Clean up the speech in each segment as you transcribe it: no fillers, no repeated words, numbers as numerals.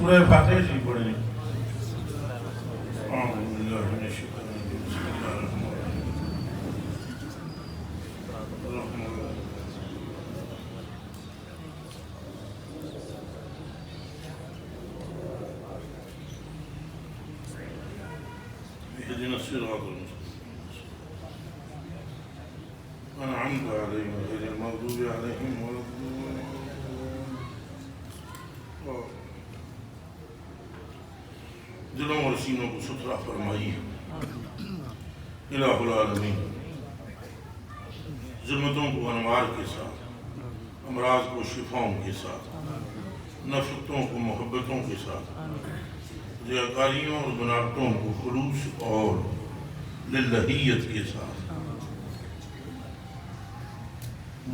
سورہ فاتحہ شریف پڑھیں. اعوذ باللہ من الشیطان الرجیم. بسم اللہ الرحمن الرحیم. اهدنا الصراط المستقيم أنعمت عليهم غير المغضوب عليهم ولا الضالين. دلوں اور سینوں کو ستھرا فرمائیے الہ العالمین. ظلمتوں کو انوار کے ساتھ، امراض کو شفاؤں کے ساتھ، نفرتوں کو محبتوں کے ساتھ، ریاکاریوں اور بناوٹوں کو خلوص اور للہیت کے ساتھ،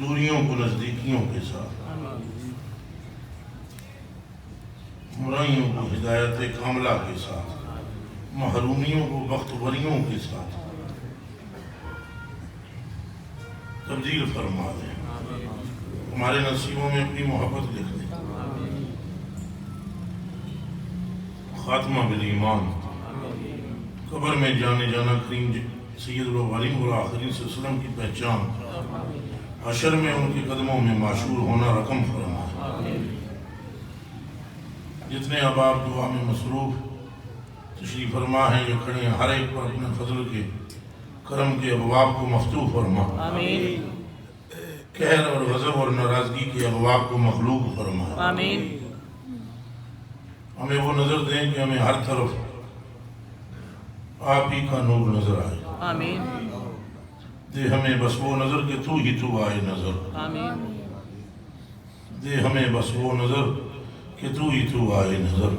دوریوں کو نزدیکیوں کے ساتھ، برائیوں کو ہدایت کاملہ کے ساتھ، محرومیوں کو بختوریوں کے ساتھ تبدیل فرما دیں. ہمارے نصیبوں میں اپنی محبت لکھ دیں. خاتمہ بالایمان. قبر میں جانے جانا کریم سید الاولین والآخرین صلی اللہ علیہ وسلم کی پہچان، حشر میں ان کے قدموں میں معشور ہونا رقم فرما. جتنے احباب دعا میں مصروف تشریف فرما ہیں یا کھڑے ہیں، ہر ایک پر اپنے فضل کے کرم کے ابواب کو مفتوح فرما. قہر اور غضب اور ناراضگی کے ابواب کو مخلوق فرما. ہمیں وہ نظر دیں کہ ہمیں ہر طرف آپ ہی کا نور نظر آئے. دے ہمیں بس وہ نظر کہ تو ہی تو آئے نظر. دے ہمیں بس وہ نظر کہ تو ہی تو آئے نظر.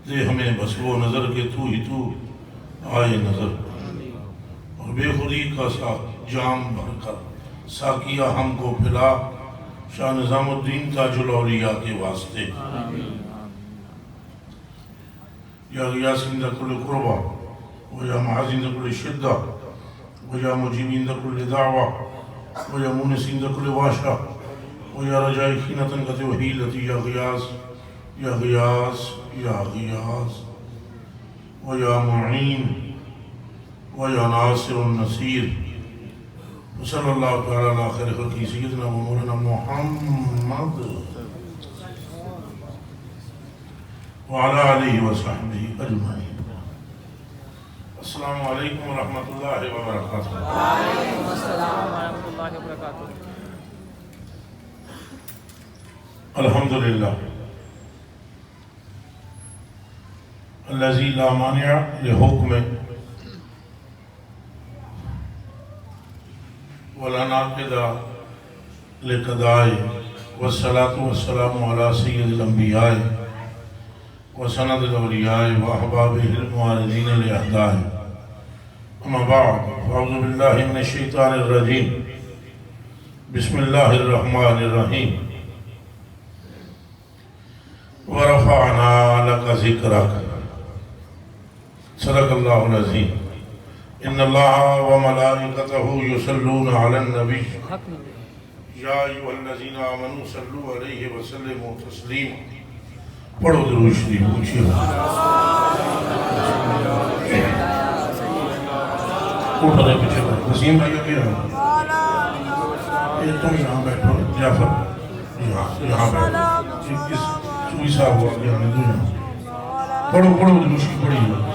دے ہمیں بس وہ نظر کہ تو ہی تو آئے نظر. اور بے خودی کا جام بھر کر ساقیہ ہم کو پھلا، شاہ نظام الدین تاج الاولیاء کے واسطے. یا غیاث عند کل قربہ، و یا معاذ عند کل شدہ، و یا مجیب عند کل دعوہ، و یا مونس عند کل واشہ، و یا رجائی خینة قد وحیلتی. یا غیاث یا غیاث یا غیاث، و یا معین، و یا ناصر النصیر. صلی اللہ تعالیٰ علیہ خیر خلقی سیدنا و مولانا محمد وعلى آلہ وصحبہ اجمعین. السلام علیکم ورحمۃ اللہ وبرکاتہ. وعلیکم السلام ورحمۃ اللہ وبرکاتہ. الحمدللہ الذی لا مانع لحکمہ ولا ناقض لقضائہ، والصلاة والسلام علی سید الانبیاء وسند الاولیاء واحبابہ المعارضین لأہدائہ. اما بعد، فاعوذ باللہ من الشیطان الرجیم. بسم اللہ الرحمن الرحیم. ورفعنا لک ذکرک. صدق اللہ العظیم. ان اللہ وملائکتہ یصلون علی النبی یا ایھا الذین آمنوا صلوا علیہ وسلموا تسلیما. پڑھو درود شریف. پوچھئے اٹھ رہے پیچھے پر وسیم بھائی ابھی رہا. تم یہاں بیٹھو. جعفر یہاں بیٹھو. کس چوئی صاحب ہوا گیا نے دو یہاں. پڑھو درود شریف پڑھیے.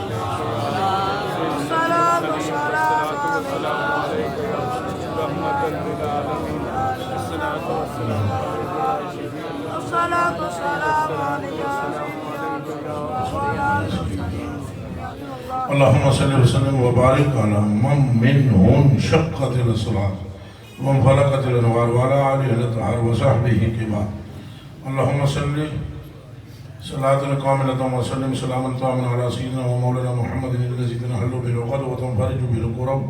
اللہم صلی وسلم وبارک علی من منہم شقت الصلاة وانفلقت الانوار وعلى آلہ الاطہار وصحبہ کبار. اللہم صلی صلاة کاملة وسلم سلاما تاما علی سیدنا ومولانا محمد الذی تنحل به العقد وتنفرج به الكرب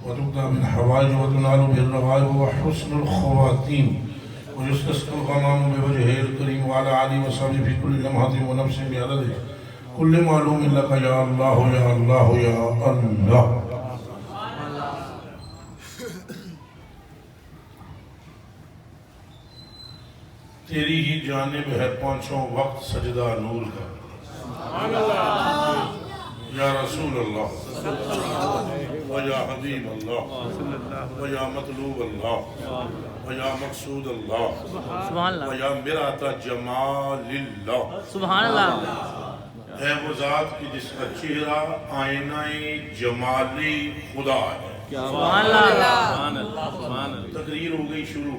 وتقضى به الحوائج وتنال به الرغائب وحسن الخواتیم ويستسقى الغمام بوجهه الكريم وعلى آله وصحبه في كل لمحة ونفس بعدد كل معلوم لك يا الله يا الله يا الله. تیری ہی جانب ہے پانچوں وقت سجدہ نور کا یا رسول اللہ و یا حبیب اللہ و یا مطلوب اللہ و یا مقصود اللہ سبحان اللہ و یا مرات جمال اللہ سبحان اللہ ہے وہ ذات کی جس کا چہرہ آئینہ جمالی خدا ہے سبحان اللہ تقریر ہو گئی شروع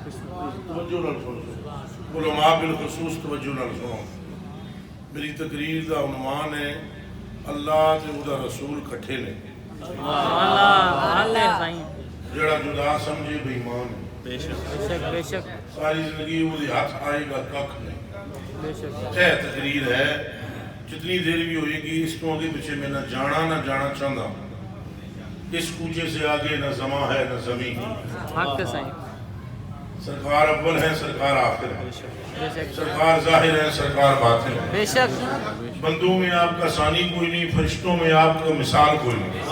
توجہ نہ سنو علماء بالخصوص توجہ نہ سنو میری تقریر دا عنوان ہے اللہ تے او دا رسول کٹھے نے سبحان اللہ سائیں جڑا جدا سمجھے بے ایمان ہے بے شک بے شک ساری زندگی وہ دی ہاتھ آئے گا ککھ نہیں بے شک اے تقریر ہے جتنی دیر بھی ہوئے گی اس کو آگے پیچھے میں نہ جانا چاہتا اس کوچے سے آگے نہ زماں ہے نہ زمین حق کے سائیں سرکار اول ہے سرکار آخر ہے بے شک سرکار ظاہر ہے سرکار باطن ہے بے شک بندوں میں آپ کا ثانی کوئی نہیں فرشتوں میں آپ کا مثال کوئی نہیں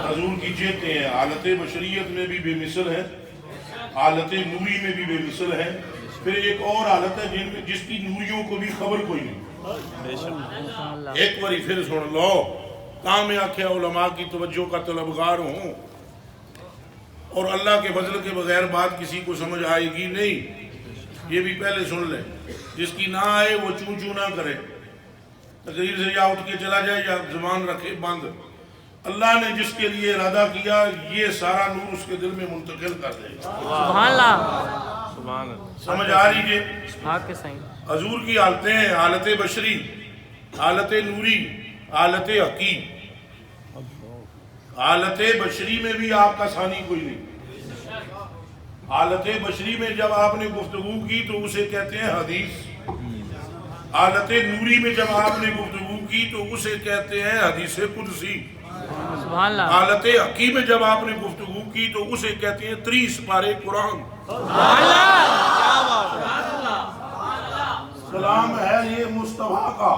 حضور کی چیتے ہیں حالت بشریت میں بھی بے مثل ہے حالت نوری میں بھی بے مثل ہے پھر ایک اور حالت ہے جس کی نوریوں کو بھی خبر کوئی نہیں ایک باری پھر سن لو کہاں میں آکھیا علماء کی توجہ کا طلبگار ہوں اور اللہ کے فضل کے بغیر بات کسی کو سمجھ آئے گی نہیں یہ بھی پہلے سن لیں جس کی نہ آئے وہ چوں نہ کرے تقریر سے یا اٹھ کے چلا جائے یا زبان رکھے بند اللہ نے جس کے لیے ارادہ کیا یہ سارا نور اس کے دل میں منتقل کر دے سبحان اللہ سمجھ آ رہی ہے حق کے سائیں حضور کی حالتیں ہیں حالت بشری حالت نوری حالت حقیق حالت بشری میں بھی آپ کا ثانی کوئی نہیں حالت بشری میں جب آپ نے گفتگو کی تو اسے کہتے ہیں حدیث حالت نوری میں جب آپ نے گفتگو کی تو اسے کہتے ہیں حدیث قدسی سبحان اللہ حالت حقیق میں جب آپ نے گفتگو کی تو اسے کہتے ہیں 30 پارے قرآن سلام ہے یہ مصطفیٰ کا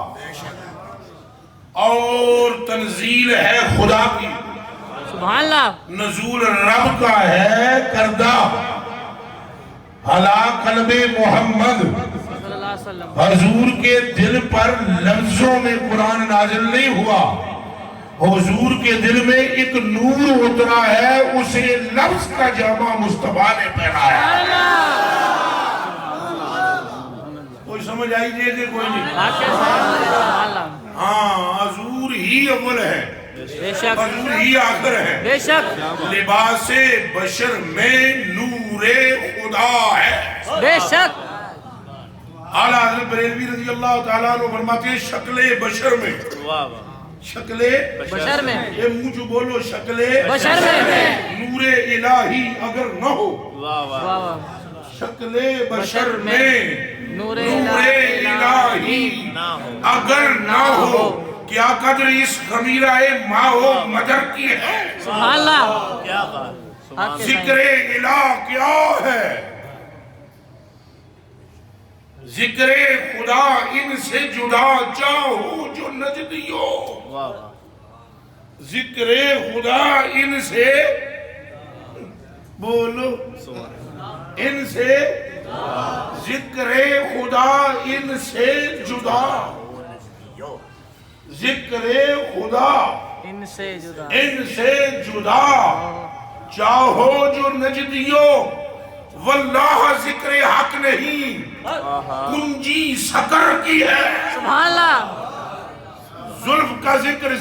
اور تنزیل ہے خدا کی سبحان اللہ نزول رب کا ہے کردہ علی قلب محمد صلی اللہ علیہ وسلم حضور کے دل پر لفظوں میں قرآن نازل نہیں ہوا حضور کے دل میں ایک نور اترا ہے اسے لفظ کا جامع مصطفیٰ نے پہنایا کوئی سمجھ آئی دے کہ کوئی نہیں حق کے سائیں سبحان اللہ ہاں حضور ہی اول ہے بے شک حضور ہی آخر ہے بے شک لباس بشر میں نور خدا ہے بے شک اعلیٰ حضرت بریلوی رضی اللہ تعالیٰ عنہ فرماتے ہیں شکل بشر میں شکل بشر میں یہ منہ جو بولو شکل بشر میں نور الہی اگر نہ ہو شکل بشر میں نور الہی اگر نہ ہو کیا قدر اس خمیرہ ماہ و مدر کی ہے سبحان اللہ ذکر الہ کیا ہے ذکر خدا ان سے جدا چاہو جو نجدیو ذکر خدا ان سے بولو ان سے ذکر خدا ان سے جدا ذکر خدا ان سے جدا چاہو جو نجدیو واللہ ذکر حق نہیں کنجی سکر کی ہے سبحان اللہ زلف کا ذکر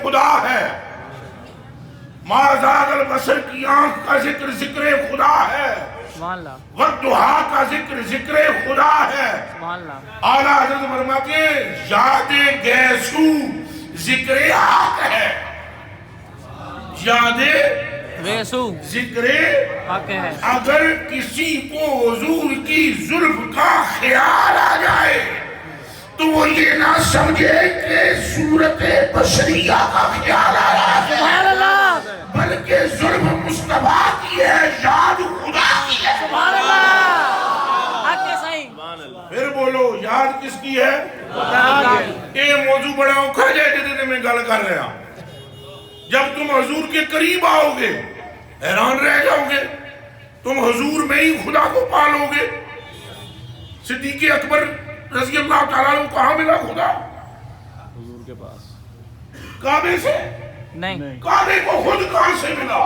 خدا ہے مازاغ البصر کی آنکھ کا ذکر خدا ہے سبحان اللہ والدہا کا ذکر خدا ہے سبحان اللہ اعلیٰ حضرت فرماتے ہیں یاد گیسو ذکر حق ہے یاد ویسو ذکر حق ہے اگر کسی کو حضور کی زلف کا خیال آ جائے تو وہ یہ نہ سمجھے کہ صورت بشریہ کا خیال آ رہا ہے سبحان اللہ بلکہ زلف مصطفیٰ کی ہے یاد خدا کی ہے سبحان اللہ حق کے سائیں پھر بولو یاد کس کی ہے یہ موضوع بڑا اوکھا جائے جیسے میں گل کر رہا جب تم حضور کے قریب آؤ گے حیران رہ جاؤ گے تم حضور میں ہی خدا کو پالو گے. صدیق اکبر رضی اللہ تعالیٰ عنہ کہاں ملا خدا؟ حضور کے پاس. کعبے سے نہیں. کعبے کو خود کہاں سے ملا؟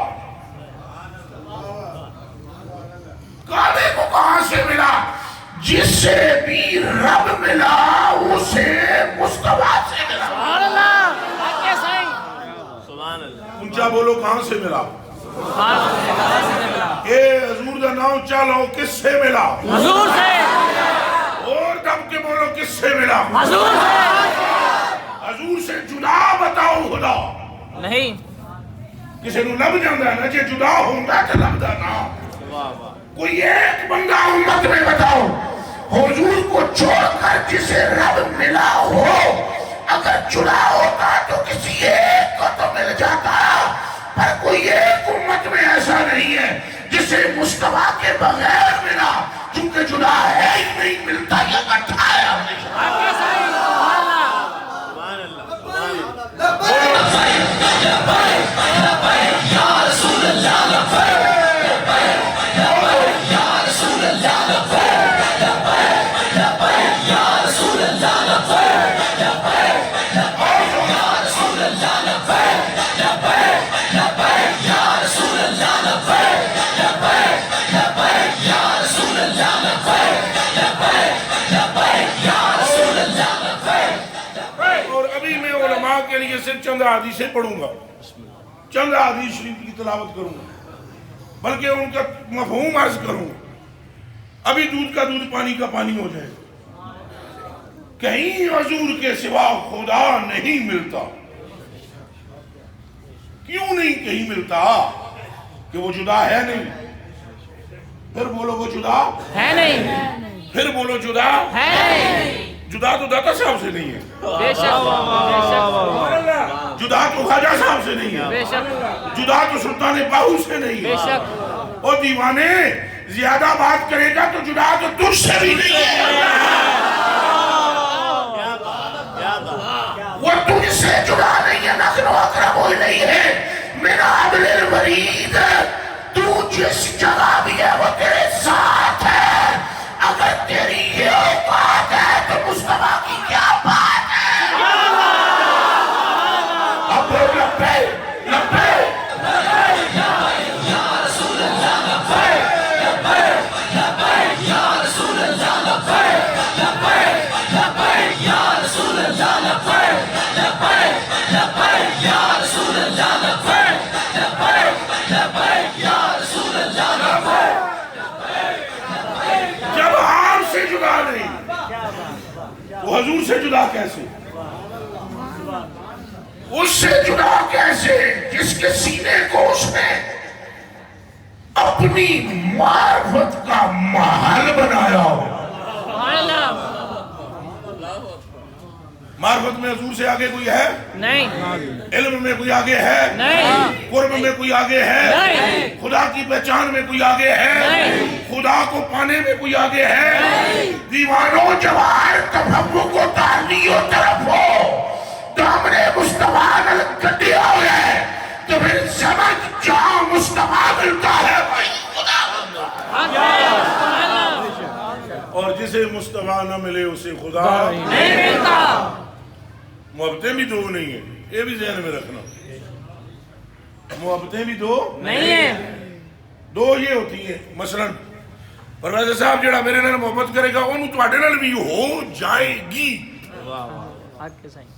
کعبے کو کہاں سے ملا؟ جس سے بھی رب ملا اسے مصطفیٰ سے ملا. سبحان اللہ. حق ہے صحیح. اونچا بولو کہاں سے ملا؟ اے حضور دا نام چالو کس سے ملا؟ حضور سے. اور دب کے بولو کس سے ملا؟ حضور سے. حضور سے جدا بتاؤ خدا. نہیں. کسی نو لب جاندہ ہے نا جے جدا ہوندہ تو لب دا نا. کوئی ایک بندہ امت میں بتاؤ حضور کو چھوڑ کر جسے رب ملا ہو اگر جدا ہوتا تو کسی ایک کو تو مل جاتا. پر کوئی ایک امت میں ایسا نہیں ہے جسے مصطفیٰ کے بغیر ملا. چونکہ جدا ہے ہی نہیں ملتا یہ اٹھا ہے ہمیشہ. حق ہے صحیح. سبحان اللہ. صرف چند حدیثیں پڑھوں گا, چند حدیث شریف کی تلاوت کروں گا, بلکہ ان کا مفہوم عرض کروں گا. ابھی دودھ کا دودھ پانی کا پانی ہو جائے. کہیں حضور کے سوا خدا نہیں ملتا. کیوں نہیں کہیں ملتا؟ کہ وہ جدا ہے نہیں. پھر بولو وہ جدا ہے نہیں. پھر بولو جدا ہے نہیں. جدا تو داتا صاحب سے نہیں ہے. بے شک. جدا تو خواجہ صاحب سے نہیں ہے. بے شک. جدا تو سلطان باہو سے نہیں ہے. بے شک. اور دیوانے زیادہ بات کرے گا تو جدا تو تجھ سے بھی نہیں ہے. وہ تجھ سے جدا نہیں ہے. نخن و اقرب ہوئی نہیں ہے. میرا عبد الورید تو جس جگہ بھی ہے وہ تیرے ساتھ ہے. اگر تیری یہ اوقات ہے تو مصطفیٰ کی کیا بات ہے؟ اب بول لبے لبے یا رسول اللہ لبے لبے لبے یا رسول اللہ لبے لبے لبے یا رسول اللہ لبے لبے لبے یا رسول اللہ لبے لبے لبے یا رسول اللہ لبے. جب آپ سے جدا نہیں تو حضور سے جدا کیسے؟ اس سے جدا کیسے جس کے سینے کو اس نے اپنی معرفت کا محل بنایا ہو. معرفت میں حضور سے آگے کوئی ہے نہیں. علم میں کوئی آگے ہے نہیں. قرب میں کوئی آگے ہے نہیں. خدا کی پہچان میں کوئی آگے ہے نہیں. خدا کو پانے میں کوئی آگے ہے. دیوانوں جوار تفوق و تعلی و طرف ہو دامن مصطفیٰ نل کٹیا ہویا ہے تو پھر سمجھ جہاں مصطفیٰ ملتا ہے وہی خدا. اور جسے مصطفیٰ نہ ملے اسے خدا نہیں ملتا. محبتیں بھی دو نہیں ہیں, یہ بھی ذہن میں رکھنا. محبتیں بھی دو نہیں ہے. دو یہ ہوتی ہیں. مثلا پرویزر صاحب جڑا میرے نال محبت کرے گا انہوں تواڈے نال بھی ہو جائے گی. حق ہے صحیح.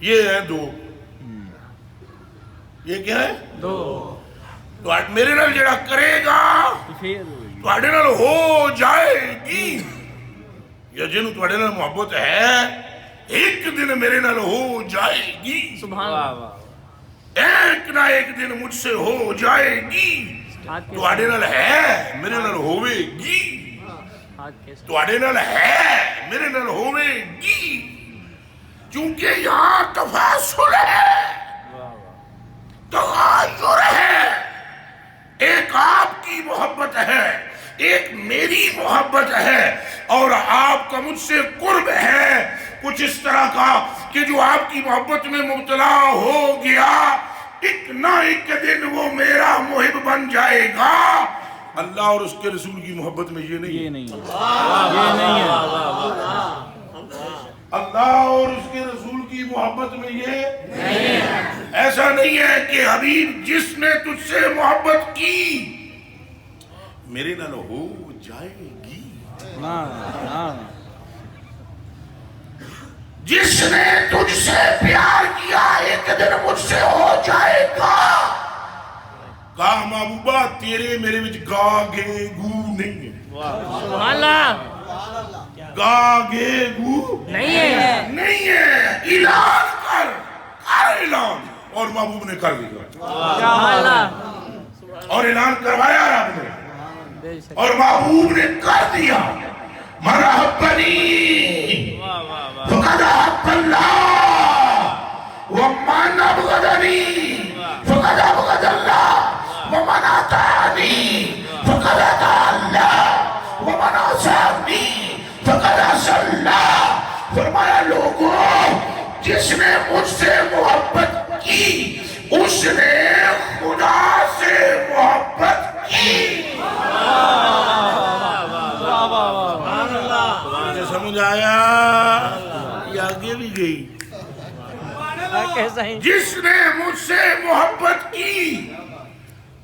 یہ ہے دو. یہ کیا ہے؟ دو. میرے نال جڑا کرے گا تواڈے نال ہو جائے گی. یا جنہوں تواڈے نال محبت ہے ایک دن میرے نال ہو جائے گی. سبحان اللہ. ایک نہ ایک دن مجھ سے ہو جائے گی. تواڈے نال ہے میرے نال ہوے گی. تواڈے نال ہے میرے نال ہوے گی. چونکہ یہاں تفاصل ہے, تغایر ہے. ایک آپ کی محبت ہے, ایک میری محبت ہے, اور آپ کا مجھ سے قرب ہے کچھ اس طرح کا کہ جو آپ کی محبت میں مبتلا ہو گیا ایک نہ ایک دن وہ میرا محب بن جائے گا. اللہ اور اس کے رسول کی محبت میں یہ نہیں ہے، اللہ اور اس کے رسول کی محبت میں یہ نہیں ہے۔ ایسا نہیں ہے کہ حبیب جس نے تجھ سے محبت کی میرے نال ہو جائے گی، جس نے تجھ سے پیار کیا ایک دن مجھ سے ہو جائے گا۔ کہا محبوبہ تیرے میرے وچ گا گے گو نہیں ہے، سبحان اللہ، گا گے گو نہیں ہے، نہیں ہے۔ اعلان کر اعلان، اور محبوب نے کر دیا، سبحان اللہ، اور اعلان کروایا رب نے، بے شک، اور محبوب نے کر دیا۔ من احبنی فقد احب اللہ ومن ابغضنی فقد ابغض اللہ ومن اطاعنی فقد اطاع اللہ ومن عصانی فقد عصى اللہ۔ فرمایا لوگوں جس نے مجھ سے محبت کی اس نے خدا سے محبت کی۔ سمجھ آیا یہ آگے بھی گئی؟ کیسا ہی جس نے مجھ سے محبت کی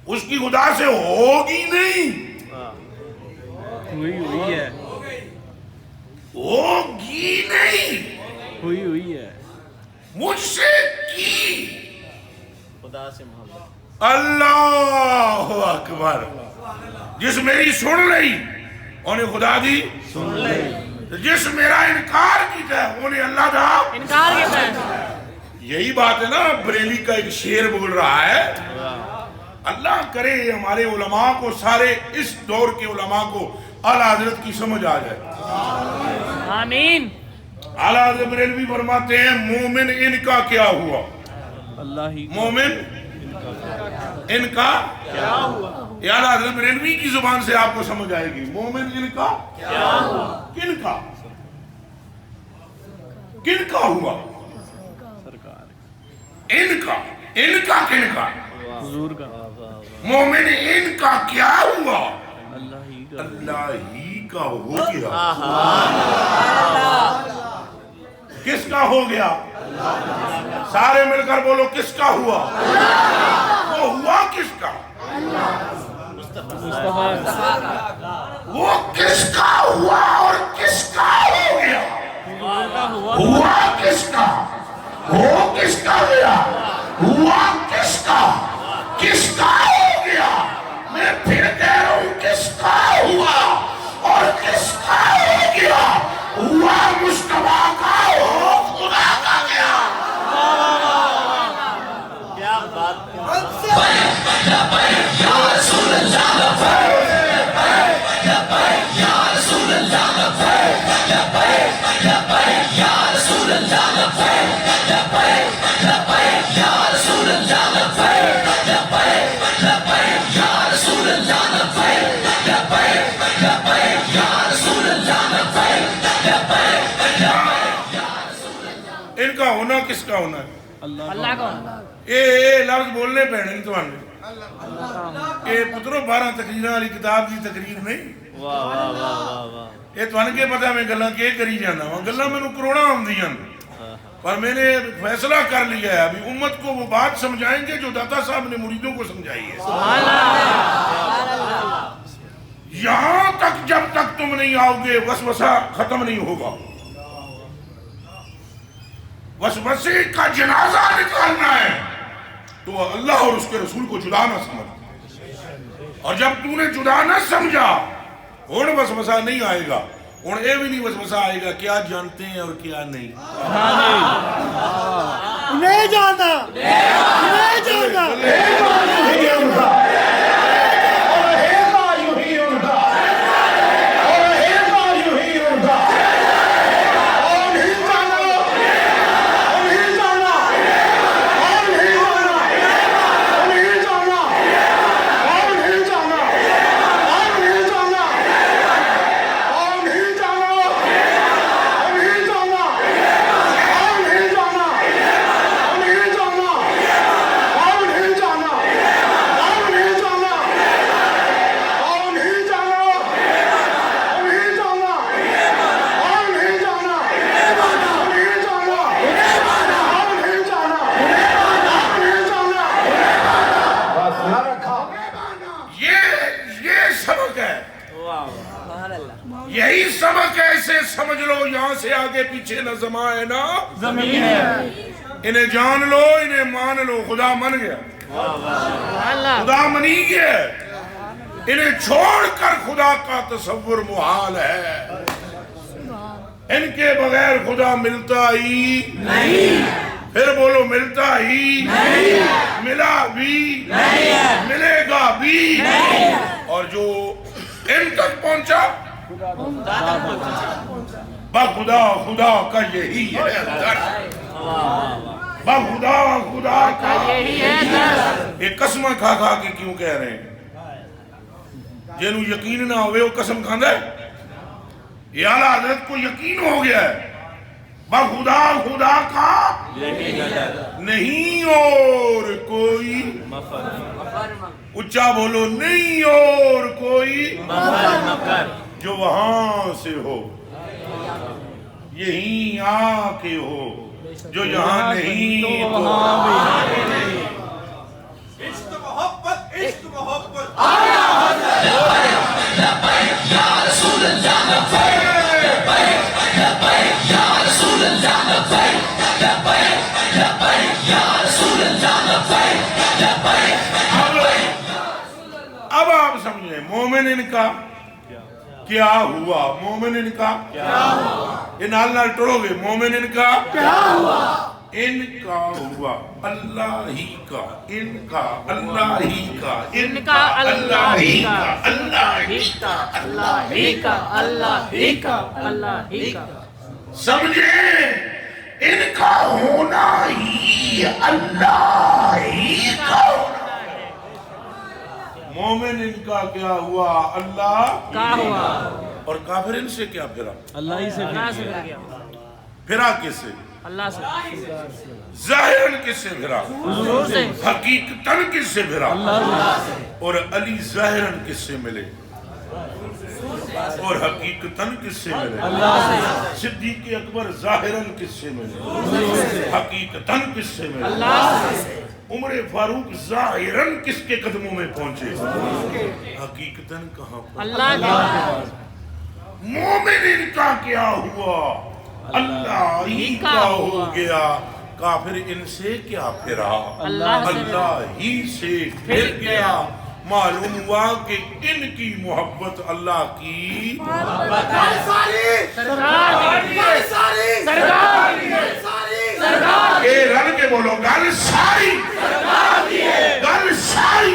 اس کی خدا سے ہوگی نہیں، ہوئی ہے، ہوگی نہیں، ہوئی ہے، مجھ سے کی۔ خدا سے محبت، اللہ اکبر، جس میری سن لئی انہیں خدا دی، سن لے، جس میرا انکار کیتا ہے انہیں اللہ دا۔ انکار کے ہے، یہی بات ہے نا، بریلی کا ایک شعر بول رہا ہے، اللہ کرے ہمارے علماء کو، سارے اس دور کے علماء کو اعلیٰ حضرت کی سمجھ آ جائے۔ آمین، اعلیٰ حضرت بریلوی فرماتے ہیں مومن ان کا کیا ہوا، اللہ ہی مومن ان کا کیا ہوا۔ یہ اعلیٰ حضرت بریلوی کی زبان سے آپ کو سمجھ آئے گی، مومن ان کا کیا ہوا، کن کا، کن کا ہوا، سرکار، ان کا، ان کا کن کا، حضور کا، مومن ان کا کیا ہوا، اللہ ہی کا، اللہ ہی کا ہو گیا۔ کس کا ہو گیا؟ سارے مل کر بولو کس کا ہوا؟ وہ ہوا کس کا؟ مصطفیٰ، وہ کس کا ہوا اور کس کا ہو گیا؟ حضور کا ہوا، ہوا کس کا؟ ہو کس کا گیا؟ ہوا کس کا؟ کس کا ہو گیا؟ میں پھر کہہ رہا ہوں کس کا ہوا اور کس کا ہو گیا؟ ہوا مصطفیٰ کا، ہو خدا کا گیا۔ کیا بات ان کا ہونا کس کا ہونا ہے؟ اللہ کا، اے لفظ بولنے پینے تو آنے اے پترو 12 تقریرہ والی کتاب دی تقریر نہیں، واہ واہ واہ واہ واہ، یہ تو آنے کے پتہ میں گلہ کے کری جانا ہوں، گلہ میں نو کروڑا ہم دیاں، پر میں نے فیصلہ کر لیا ہے ابھی امت کو وہ بات سمجھائیں گے جو داتا صاحب نے مریدوں کو سمجھائی ہے۔ یہاں تک جب تک تم نہیں آؤ گے وسوسہ ختم نہیں ہوگا، وسوسے کا جنازہ نکالنا ہے تو اللہ اور اس کے رسول کو جدا نہ سمجھ، اور جب تو نے جدا نہ سمجھا اور وسوسہ نہیں آئے گا، اور اے بھی نہیں وسوسہ آئے گا کیا جانتے ہیں اور کیا نہیں، نہیں جانتا، نہیں جانتا، نہیں جانتا، یہی سبق ایسے سمجھ لو، یہاں سے آگے پیچھے نہ زمائے نا زمین ہے انہیں جان لو، انہیں مان لو، خدا من گیا، خدا منی گیا، انہیں چھوڑ کر خدا کا تصور محال ہے، ان کے بغیر خدا ملتا ہی نہیں، پھر بولو ملتا ہی نہیں، ملا بھی نہیں، ملے گا بھی نہیں، اور جو ان تک پہنچا بخدا خدا کا یہی ہے در، بخدا خدا کا یہی ہے در۔ یہ قسمہ کھا کھا کے کیوں کہہ رہے ہیں؟ جنہوں یقین نہ ہوئے وہ قسم کھاندہ ہے، یہ اعلیٰ حضرت کو یقین ہو گیا ہے بخدا خدا کا نہیں اور کوئی، اچھا بولو نہیں اور کوئی جو وہاں سے ہو، یہیں آ کے ہو، جو یہاں نہیں تو وہاں بھی نہیں۔ عشق محبت عشق محبت اب آپ سمجھیں مومن ان کا کیا ہوا، مومن ان کا کیا ہوا، یہ نال ٹرو گے، مومن ان کا کیا ہوا، ان کا ہوا اللہ ہی کا، ان کا اللہ ہی کا، ان کا اللہ ہی کا، اللہ ہی کا، اللہ ہی کا، اللہ ہی کا، اللہ ہی کا، سمجھیں ان کا ہونا ہی اللہ ہی کا ہونا ہے۔ مومن ان کا کیا ہوا، اللہ کا ہوا، اور کافر ان سے کیا پھرا، اللہ ہی سے گیا، پھرا کس سے، اللہ سے، ظاہراً کس سے پھرا، حضور سے، حقیقتاً کس سے پھرا، اور علی ظاہراً کس سے ملے اور حقیقتاً کس سے ملے، اللہ سے، صدیق اکبر ظاہراً کس سے ملے، حقیقتاً کس سے ملے، اللہ سے، عمر فاروق ظاہراً کس کے قدموں میں پہنچے، حقیقتاً کہاں پر، اللہ کا، مومن ان کا کیا ہوا، اللہ ہی کا ہو گیا، کافر ان سے کیا پھرا، اللہ ہی سے پھر گیا، معلوم ہوا کہ ان کی محبت اللہ کی اے رن کے بولو گل ساری، گل ساری،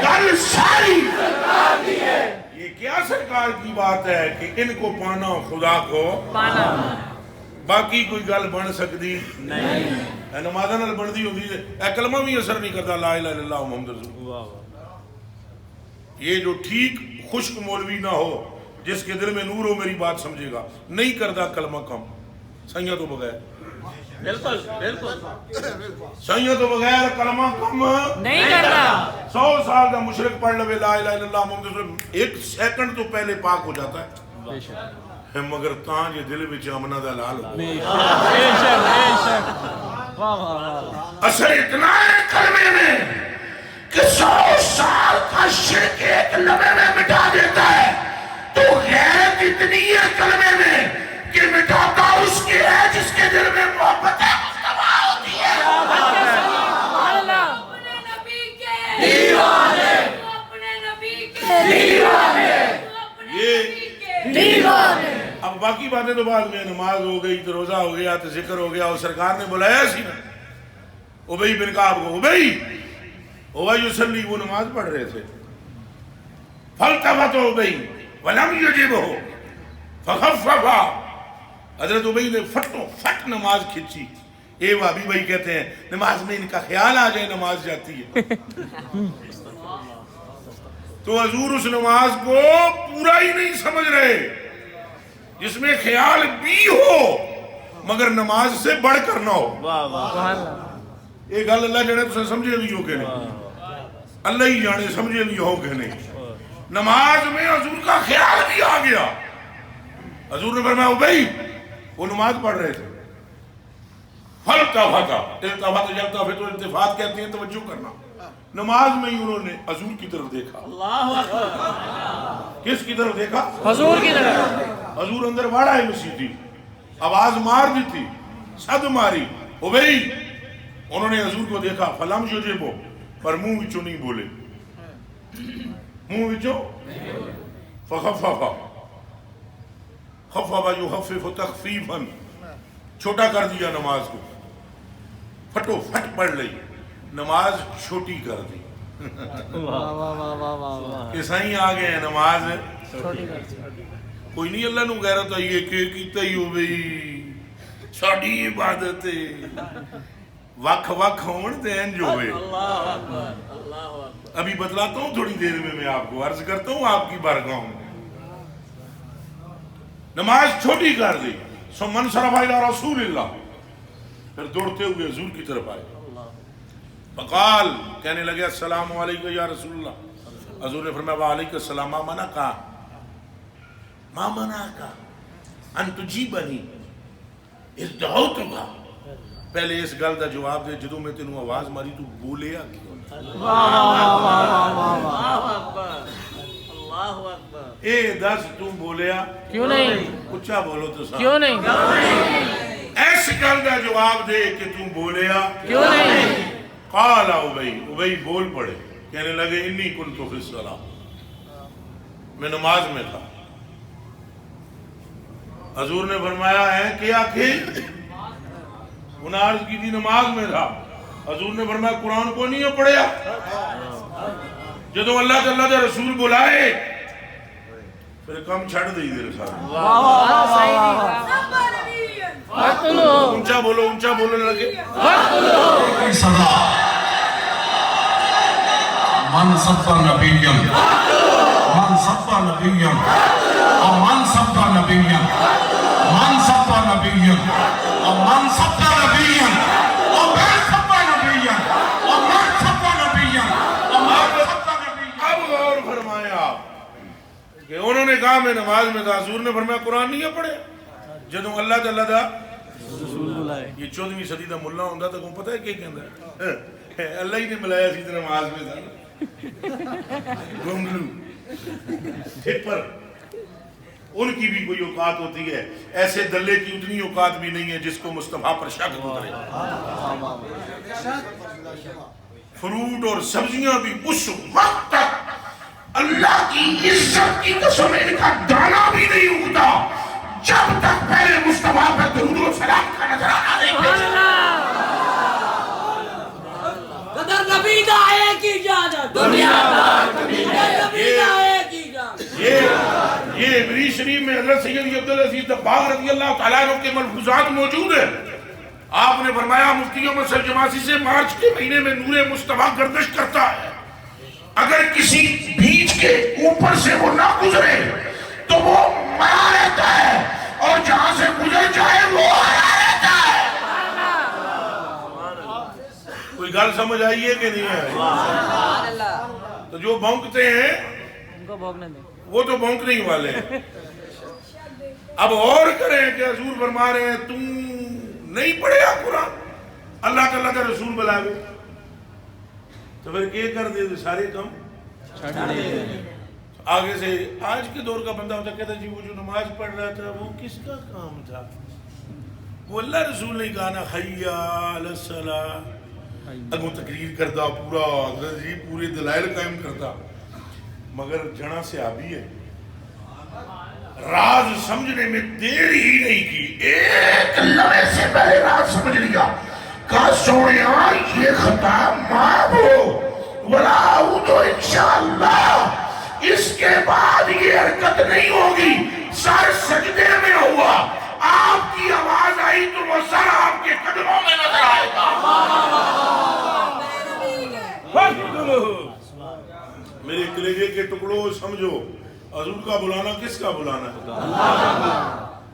گل ساری، یہ کیا سرکار کی بات ہے کہ ان کو پانا خدا کو پانا، باقی کوئی گل بن سکتی نہیں، نمازہ نال بندی ہوتی ہے، اے کلمہ بھی اثر نہیں کرتا لا الہ الا اللہ محمد رسول اللہ۔ یہ جو ٹھیک خشک مولوی نہ ہو جس کے دل میں نور ہو میری بات سمجھے گا، نہیں کرتا کلمہ کم، سائیاں تو بغیر، بالکل بالکل سائیاں تو بغیر کلمہ کم نہیں کرتا، 100 سال کا مشرک پڑھ لے لا الہ الا اللہ محمد رسول اللہ، ایک سیکنڈ تو پہلے پاک ہو جاتا ہے، مگر تاں یہ دل وچ امنا دا لال ہو، اثر اتنا ہے کلمے میں کہ 100 سال کا شرک ایک لمحے میں مٹا دیتا ہے، تو غیرت اتنی ہے کلمے میں کہ مٹاتا اس کی ہے جس کے دل میں محبت مصطفیٰ ہوتی ہے۔ اپنے نبی کے دیوانے، اپنے نبی کے دیوانے، یہ دیوانے۔ اب باقی باتیں تو بعد میں، نماز ہو گئی تو روزہ ہو گیا تو ذکر ہو گیا، اور سرکار نے بلایا سی نا ابی بن کعب کو، ابی یصلی، وہ نماز پڑھ رہے تھے، فالتفت ابی ولم یجبہ فخففا، حضرت ابی نے فٹو فٹ نماز کھچی، اے وابی بھائی کہتے ہیں نماز میں ان کا خیال آ جائے نماز جاتی ہے، تو حضور اس نماز کو پورا ہی نہیں سمجھ رہے جس میں خیال بھی ہو مگر نماز سے بڑھ کر نہ ہو۔ ایک گل اللہ جانے تو سمجھے بھی ہو کہ نہیں، اللہ ہی جانے سمجھے بھی ہو کہ نہیں، نماز میں حضور کا خیال بھی آ گیا، حضور نے فرمایا ابی، وہ نماز پڑھ رہے تھے، فالتفت، التفت جلتفت التفات کہتے ہیں توجہ کرنا، نماز میں ہی انہوں نے حضور کی طرف دیکھا. اللہ اکبر. کس کی طرف دیکھا؟ حضور کی طرف. حضور اندر واڑا ہے مسیح تھی, آواز مار دی تھی, صد ماری. ابئی انہوں نے حضور کو دیکھا, فلم یجبو, پر منہ وچوں نہیں بولے, منہ وچوں فخففا, خففا یخفف تخفیفا, چھوٹا کر دیا نماز کو, پھٹو پھٹ پڑھ لئی, نماز چھوٹی کر دی. عیسائی آ گئے ہیں نماز کوئی نہیں اللہ نو غیرت آئی ہے کہ کیتا ہی ہو بھئی ساڈی عبادت وکھ وکھ ہون تے انج ہوئے. ابھی بتلاتا ہوں تھوڑی دیر میں آپ کو عرض کرتا ہوں آپ کی بارگاہ میں. نماز چھوٹی کر دی. ثم انصرف الی رسول اللہ, پھر دوڑتے ہوئے حضور کی طرف آئے. فقال, کہنے لگے السلام علیکم یا رسول اللہ. حضور نے فرمایا وعلیکم السلام, ما منعکا, ما منعکا ان تجیبنی اذ دعوتک. پہلے اس گل دا جواب دے, جدوں میں تینوں آواز ماری تو بولیا کیوں؟ اے دس تم بولیا کیوں نہیں؟ اچھا بولو تو صاحب. کیوں نہیں؟ ایس گل دا جواب دے کہ تم بولیا کیوں نہیں؟ قال ابئی بول پڑے, کہنے لگے انی کنت فی الصلاۃ, میں نماز میں تھا. حضور نے فرمایا ہے کیا کہ انہوں نے عرض کی تھی نماز میں تھا. حضور نے فرمایا قرآن کو نہیں پڑھیا؟ جدو اللہ تعالیٰ دے رسول بلائے پھر کم چھڑ دی دے رسال. اونچا بولو, اونچا بولنے لگے. صدا من سب نبیم, من سب نبیم, من سب نبیم, من سب نبیم, من سب نبیم, من سب نبیم, من سب نبیم. اب غور فرمایا آپ کہ انہوں نے کہا میں نماز میں تھا. حضور نے فرمایا قرآن نہیں پڑھے؟ جدو اللہ تعالیٰ دا یہ 14ویں صدی دا ملا ہوندا تو کو پتہ ہے کہ کہندا ہے اللہ ہی نے ملایا سی نماز میں تھا. گونگلو ٹھپر, ان کی بھی کوئی اوقات ہوتی ہے, ایسے دلے کی اتنی اوقات بھی نہیں ہے جس کو مصطفیٰ پر شک گزرے. فروٹ اور سبزیاں بھی اس وقت تک اللہ کی عزت کی قسم ان کا دانا بھی نہیں اگتا جب تک پہلے مصطفیٰ پر درود و سلام کا نظرانہ دیکھے. قدر نبی دا ایک ہی اجازت, دنیا دار نبی دا ایک ہی اجازت. یہ عبری شریف میں حضرت سید عبدالعزیز دباغ رضی اللہ تعالیٰ عنہ کے ملفوظات موجود ہیں. آپ نے فرمایا مفتیوں میں سرجماسی سے مارچ کے مہینے میں نور مصطفیٰ گردش کرتا ہے, اگر کسی بیچ کے اوپر سے وہ نہ گزرے تو وہ مرا رہتا ہے, اور جہاں سے گزر جائے وہ آیا رہتا ہے. کوئی گل سمجھ آئی ہے کہ نہیں ہے؟ تو جو بھونکتے ہیں ان کو بھونکنے دیں, وہ تو بھونکنے ہی والے ہیں. اب اور کریں کہ حضور فرما رہے ہیں تم نہیں پڑھے قرآن, اللہ تعالیٰ کا رسول بلا گئے تو پھر کیا کر دے سارے کم آگے سے. آج کے دور کا بندہ ہوتا کہتا جی وہ جو نماز پڑھ رہا تھا وہ کس کا کام تھا؟ وہ اللہ رسول نے کہا نا حی علی الصلاۃ, اگوں تقریر کرتا پورا حضرت جی پورے دلائل قائم کرتا, مگر جنا سے آبی ہے, راز سمجھنے میں دیر ہی نہیں کی, ایک لمحے سے پہلے راز سمجھ لیا. کہا سوڑیا یہ خطا معاف ہو, ولا اعود انشاءاللہ, اس کے بعد یہ حرکت نہیں ہوگی. سر سجدے میں ہوا, آپ کی آواز آئی تو وہ سر آپ کے قدموں میں نظر آئے گا. میرے کلیجے کے ٹکڑوں سمجھو, حضور کا بلانا کس کا بلانا ہے؟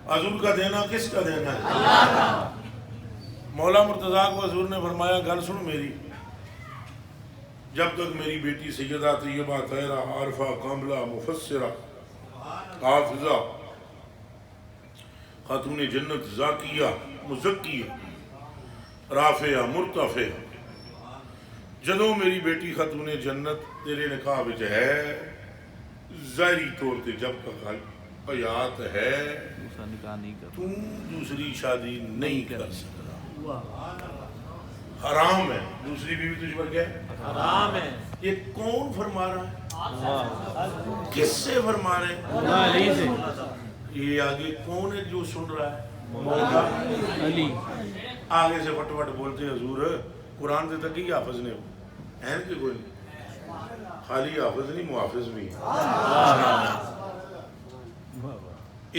حضور کا دینا کس کا دینا ہے؟ مولا مرتضیٰ کو حضور نے فرمایا گل سن میری, جب تک میری بیٹی سیدہ طیبہ طاہرہ عارفہ کاملہ مفسرہ حافظہ خاتون جنت زاکیہ مزکیہ رافعہ مرتفعہ جدوں میری بیٹی خاتون جنت تیرے نکاح وچ ہے ظاہری طور تے جب تک حیات ہے دوسرا نکاح نہیں کر تو دوسری شادی نہیں کر سکتا، حرام ہے۔ دوسری بیوی تجھ پر کیا ہے؟ حرام ہے۔ یہ کون فرما رہا ہے؟ کس سے فرما رہے ہیں؟ مولا علی سے۔ یہ آگے کون ہے جو سن رہا ہے؟ مولا علی۔ آگے سے فٹ فٹ بولتے حضور قرآن سے تک ہی حافظ نے ہیں کہ کوئی خالی حافظ نہیں محافظ بھی ہیں۔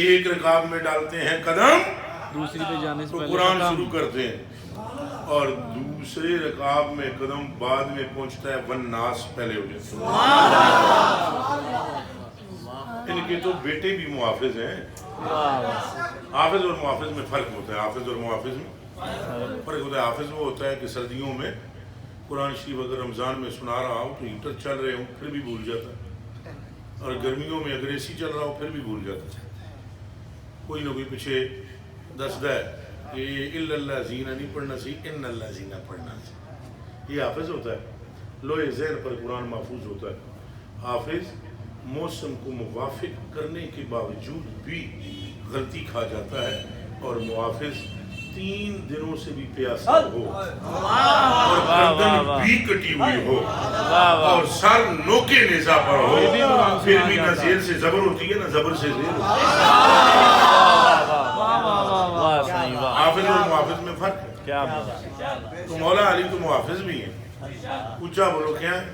ایک رکاب میں ڈالتے ہیں قدم دوسری پہ جانے سے تو پہلے قرآن ختم۔ شروع کرتے ہیں، اور دوسرے رکاب میں قدم بعد میں پہنچتا ہے والناس پہلے ہو جاتے ہیں۔ ان کے تو بیٹے بھی محافظ ہیں۔ حافظ اور محافظ میں فرق ہوتا ہے، حافظ اور محافظ میں فرق ہوتا ہے۔ حافظ وہ ہوتا ہے کہ سردیوں میں قرآن شریف اگر رمضان میں سنا رہا ہوں تو ہیٹر چل رہے ہوں پھر بھی بھول جاتا ہے، اور گرمیوں میں اگر اے سی چل رہا ہو پھر بھی بھول جاتا ہے۔ کوئی نہ کوئی پیچھے دستا ہے کہ الا اللہ زینہ نہیں پڑھنا سی، ان اللہ زینہ پڑھنا سی۔ یہ حافظ ہوتا ہے، لوہے ذہن پر قرآن محفوظ ہوتا ہے۔ حافظ موسم کو موافق کرنے کے باوجود بھی غلطی کھا جاتا ہے، اور محافظ 3 دنوں سے بھی پیاسا ہو اور گردن بھی کٹی ہوئی ہو اور سر نوکے نیزہ پر ہو، پھر بھی نہ زیر سے زبر ہوتی ہے نہ زبر سے زیر ہوتی ہے۔ حافظ اور محافظ میں فرق ہے۔ کیا بات؟ تو مولا علی تو محافظ بھی ہیں، اونچا بولو کیا ہے؟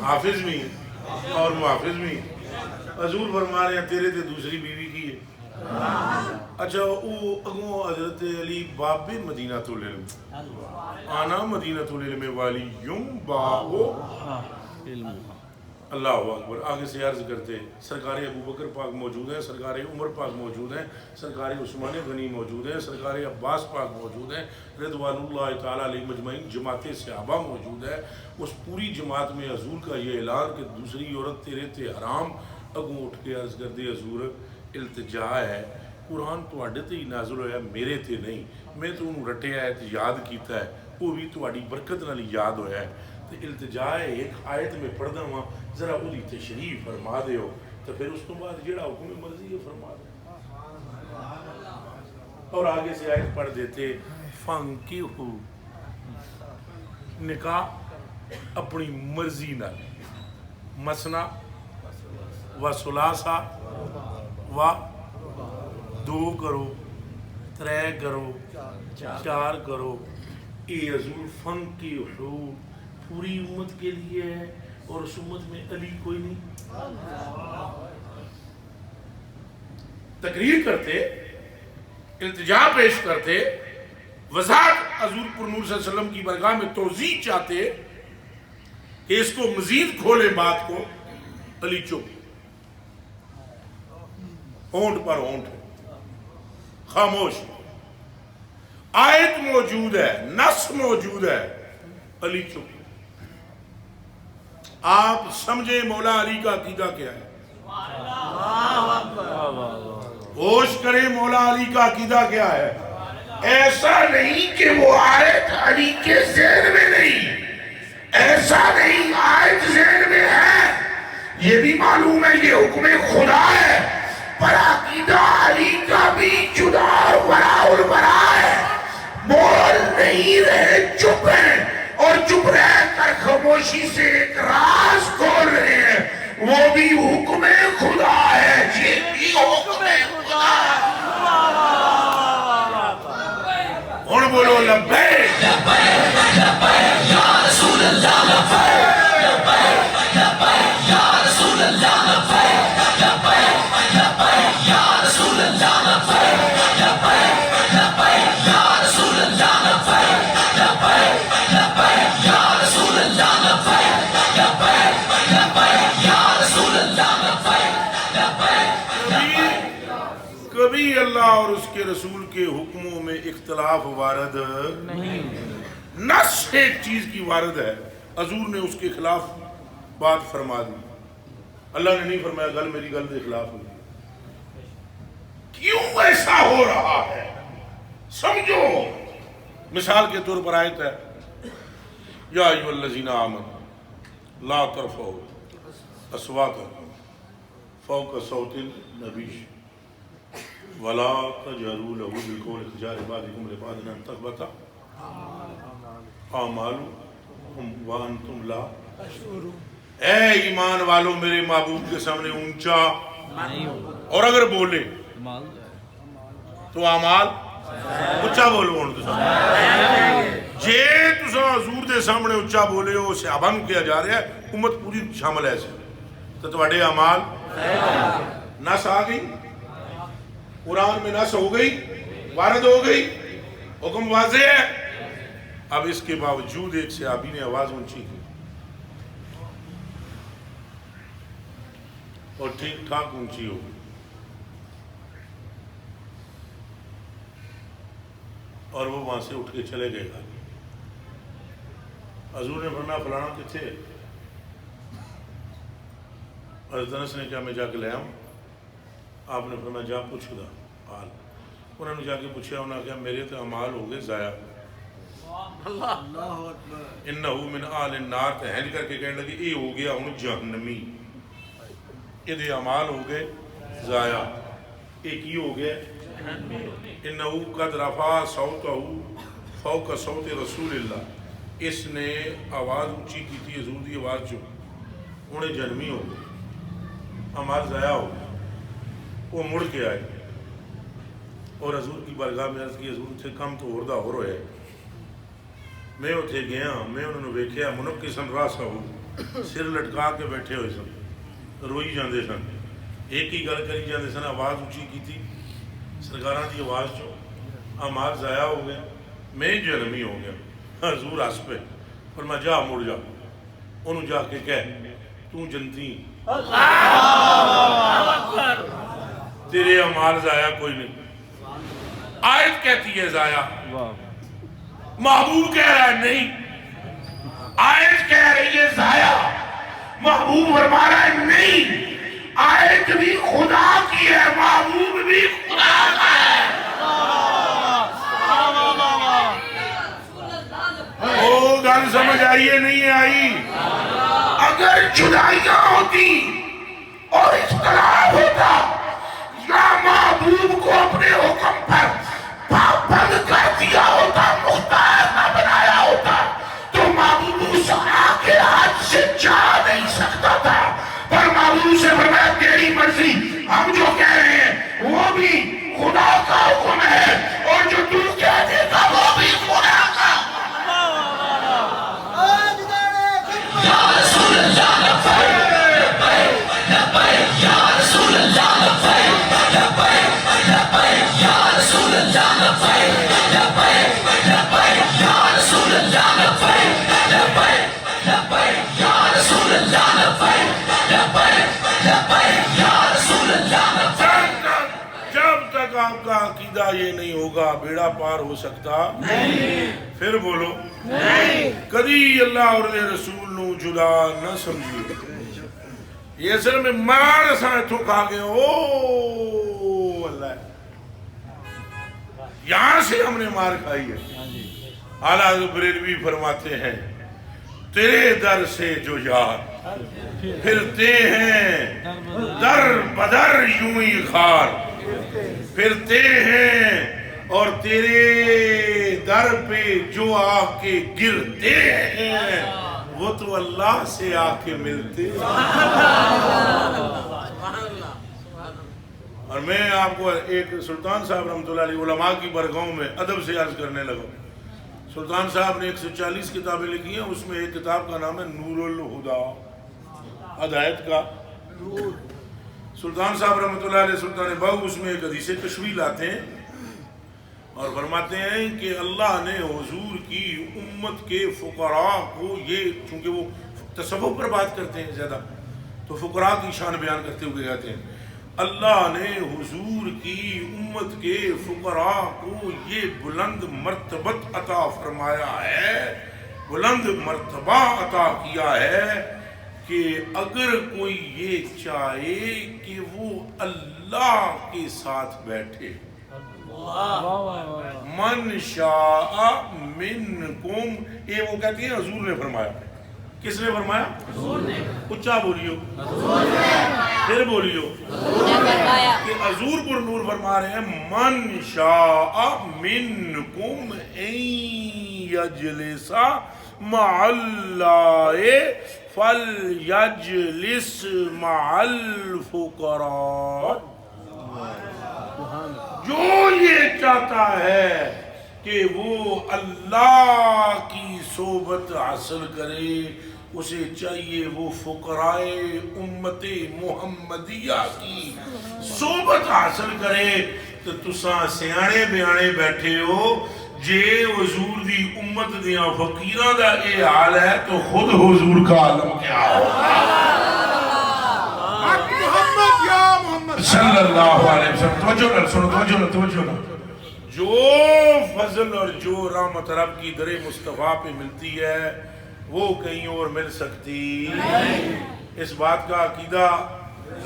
حافظ بھی ہیں اور محافظ بھی ہیں۔ حضور فرما رہے ہیں تیرے تے دوسری بیوی کی ہے۔ اچھا وہ اگوں حضرت علی باب مدینہ العلم، آنا مدینہ العلم والی یم باہو اللہ اکبر۔ آگے سے عرض کرتے سرکار ابو بکر پاک موجود ہیں، سرکار عمر پاک موجود ہیں، سرکار عثمان غنی موجود ہیں، سرکار عباس پاک موجود ہیں، رضوان اللہ تعالیٰ علیہ مجمعین، جماعت صحابہ موجود ہے۔ اس پوری جماعت میں حضور کا یہ اعلان کہ دوسری عورت تیرے تے حرام، اگوں اٹھ کے عرض کر دے حضور التجا ہے، قرآن تواڈے تے ہی نازل ہویا میرے تے نہیں، میں تو انہوں رٹیا ہے تے یاد کیتا ہے، وہ بھی تواڈی برکت نال یاد ہویا ہے۔ تے التجا ہے ایک آیت میں پڑھدا ہاں، ذرا وہی تشریح فرما دیو، تو پھر اس تو بعد جڑا حکم مرضی ہے فرما دے۔ اور آگے سے آیت پڑھ دیتے فانکحوا، نکاح اپنی مرضی نال، مثنا و ثلاثہ و 2 کرو، 3 کرو، 4 کرو۔ اے حضور فانکحوا پوری امت کے لیے ہے، اور اس امت میں علی کوئی نہیں۔ تقریر کرتے، التجا پیش کرتے، وضاحت حضور پر نور صلی اللہ علیہ وسلم کی برگاہ میں توضیح چاہتے کہ اس کو مزید کھولے بات کو، علی چپ، ہونٹ پر ہونٹ، خاموش۔ آیت موجود ہے، نص موجود ہے، علی چپ۔ آپ سمجھیں مولا علی کا عقیدہ کیا ہے، ہوش کریں مولا علی کا عقیدہ کیا ہے۔ ایسا نہیں کہ وہ آیت علی کے ذہن میں نہیں، ایسا نہیں آیت ذہن میں ہے، یہ بھی معلوم ہے یہ حکم خدا ہے، پر عقیدہ علی کا بھی جدا اور براء البراء ہے۔ بول نہیں رہے، چپ ہیں، اور چپ رہ کر خاموشی سے ایک راز کھول رہے ہیں، وہ بھی حکم خدا ہے، یہ بھی حکم خدا ہے۔ اور بولو لبیک لبیک لبیک یا رسول اللہ، لبیک لبیک لبیک یا رسول اللہ، لبیک لبیک لبیک یا رسول اللہ، لبیک لبیک لبیک یا رسول اللہ، لبیک لبیک لبیک یا رسول اللہ، لبیک لبیک لبیک یا رسول اللہ، لبیک لبیک۔ کبھی اللہ اور اس کے رسول کے حکموں میں اختلاف وارد نہیں، نص ایک چیز کی وارد ہے، حضور نے اس کے خلاف بات فرما دی، اللہ نے نہیں فرمایا گل میری گل کے خلاف ہوئی۔ کیوں ایسا ہو رہا ہے سمجھو۔ مثال کے طور پر آیت ہے یا ایھا الذین آمنوا لا ترفعوا اصواتکم فوق صوت النبی ولا تجهروا له بالقول كجهر بعضكم لبعض ان تحبط اعمالكم وانتم لا تشعرون. اے ایمان والو میرے محبوب کے سامنے اونچا اور اگر بولے تو اعمال اچھا بولو ہن تساں جے تساں حضور دے سامنے اچھا بولے ہو صحابہ نوں کیا جا رہا ہے امت پوری شامل ہے تے تواڈے اعمال نس آ گئی قرآن میں نس ہو گئی وارد ہو گئی حکم واضح ہے. اب اس کے باوجود ایک صحابی نے آواز اونچی کی اور ٹھیک ٹھاک اونچی ہو گئی اور وہ وہاں سے اٹھ کے چلے گئے گا. حضور نے فرمایا فلانا کتھے ہے؟ حضرت انس نے کہا میں جا کے لے آؤں. آپ نے فرمایا جا پوچھ خدا حال. انہوں نے جا کے پوچھا انہوں نے کہا میرے تو اعمال ہو گئے ضائع. انہو من آل النار تے ہینج کر کے کہنے لگے یہ ہو گیا ہوں جہنمی. یہ اعمال ہو گئے ضائع. ایک ہی ہو گیا انہو قد رفع صوتہ فوق صوت رسول اللہ. اس نے آواز اونچی کی تھی حضور دی آواز جو انہیں جہنمی ہو گئے. اعمال ضائع ہو گئے. وہ مڑ کے آئے اور حضور کی بارگاہ میں عرض کی حضور اتنے کم تو ہوردہ ہو رہے ہیں. میں اتنے گیا میں انہوں نے ویکھیا منقی سن راسا ہو سر لٹکا کے بیٹھے ہوئے سن روئی جاندے سن. ایک ہی گل کری جاندے سن آواز اونچی کی تھی سرکاراں دی آواز چو. اعمال ضائع ہو گئے میں جہنمی ہو گیا. حضور ہس پہ پر میں جا مڑ جا انہوں جا کے کہہ تو جنتی تیرے اعمال ضائع کوئی نہیں. آیت کہتی ہے ضائع محبوب کہہ رہا ہے نہیں. آیت کہہ رہی ہے ضائع محبوب فرما رہا ہے نہیں. آیت بھی خدا کی ہے محبوب بھی خدا کا ہے. او گل سمجھ آئیے نہیں آئی. اگر جدائیاں ہوتی اور اختلاف ہوتا یا محبوب کو اپنے حکم پر پابند کر دیا ہوتا مختار نہ بنایا ہوتا تو محبوب اس آگ کے ہاتھ سے جا نہیں سکتا تھا. پر محبوب سے فرمایا تیری مرضی. ہم جو کہہ رہے ہیں وہ بھی خدا کا حکم ہے اور جو تو کہہ دیتا وہ بھی خدا کا. یا رسول اللہ لبیک لبیک یا رسول اللہ لبیک لبیک لبیک یا رسول اللہ لبیک لبیک لبیک یا رسول اللہ لبیک لبیک لبیک یا رسول اللہ لبیک لبیک لبیک یا رسول اللہ لبیک. جب تک آپ کا عقیدہ یہ نہیں ہوگا بیڑا پار ہو سکتا نہیں. پھر بولو نہیں. کبھی اللہ اور رسول نو جدا نہ سمجھو. یہ اصل میں مار ساں اتھوں کھا گئے او اللہ یہاں سے ہم نے مار کھائی ہے. اعلیٰ بریلوی فرماتے ہیں تیرے در سے جو یار پھرتے ہیں در بدر یوں ہی خار پھرتے ہیں اور تیرے در پہ جو آ کے گرتے ہیں وہ تو اللہ سے آ کے ملتے ہیں. اور میں آپ کو ایک سلطان صاحب رحمۃ اللہ علیہ علماء کی برگاہوں میں ادب سے عرض کرنے لگا. سلطان صاحب نے 140 کتابیں لکھی ہیں. اس میں ایک کتاب کا نام ہے نور الہدا ہدایت کا نور. سلطان صاحب رحمۃ اللہ علیہ سلطان باغ اس میں ایک حدیث تشویل لاتے ہیں اور فرماتے ہیں کہ اللہ نے حضور کی امت کے فقراء کو یہ چونکہ وہ تصوف پر بات کرتے ہیں زیادہ تو فقراء کی شان بیان کرتے ہوئے کہتے ہیں اللہ نے حضور کی امت کے فقراء کو یہ بلند مرتبت عطا فرمایا ہے بلند مرتبہ عطا کیا ہے کہ اگر کوئی یہ چاہے کہ وہ اللہ کے ساتھ بیٹھے من شاء منکم، یہ وہ کہتی ہیں حضور نے فرمایا. کس نے فرمایا؟ حضور نے. اچھا بولیو، پھر بولیو کہ حضور پر نور فرما رہے ہیں من شاء منکم ان یجلس مع اللہ فلیجلس مع الفقراء. جو یہ چاہتا ہے کہ وہ اللہ کی صحبت حاصل کرے، اسے چاہیے وہ فقرائے امت محمدیہ کی صحبت حاصل کرے. تو تساں سیانے بیانے بیٹھے ہو، جے حضور دی امت دیاں فقیراں دا اے حال ہے تو خود حضور کا عالم کیا ہوگا. محمد یا محمد صلی اللہ علیہ وسلم. توجہ نہ سنو، توجہ نہ. جو فضل اور جو رحمت رب کی در مصطفیٰ پہ ملتی ہے وہ کہیں اور مل سکتی. اس بات کا عقیدہ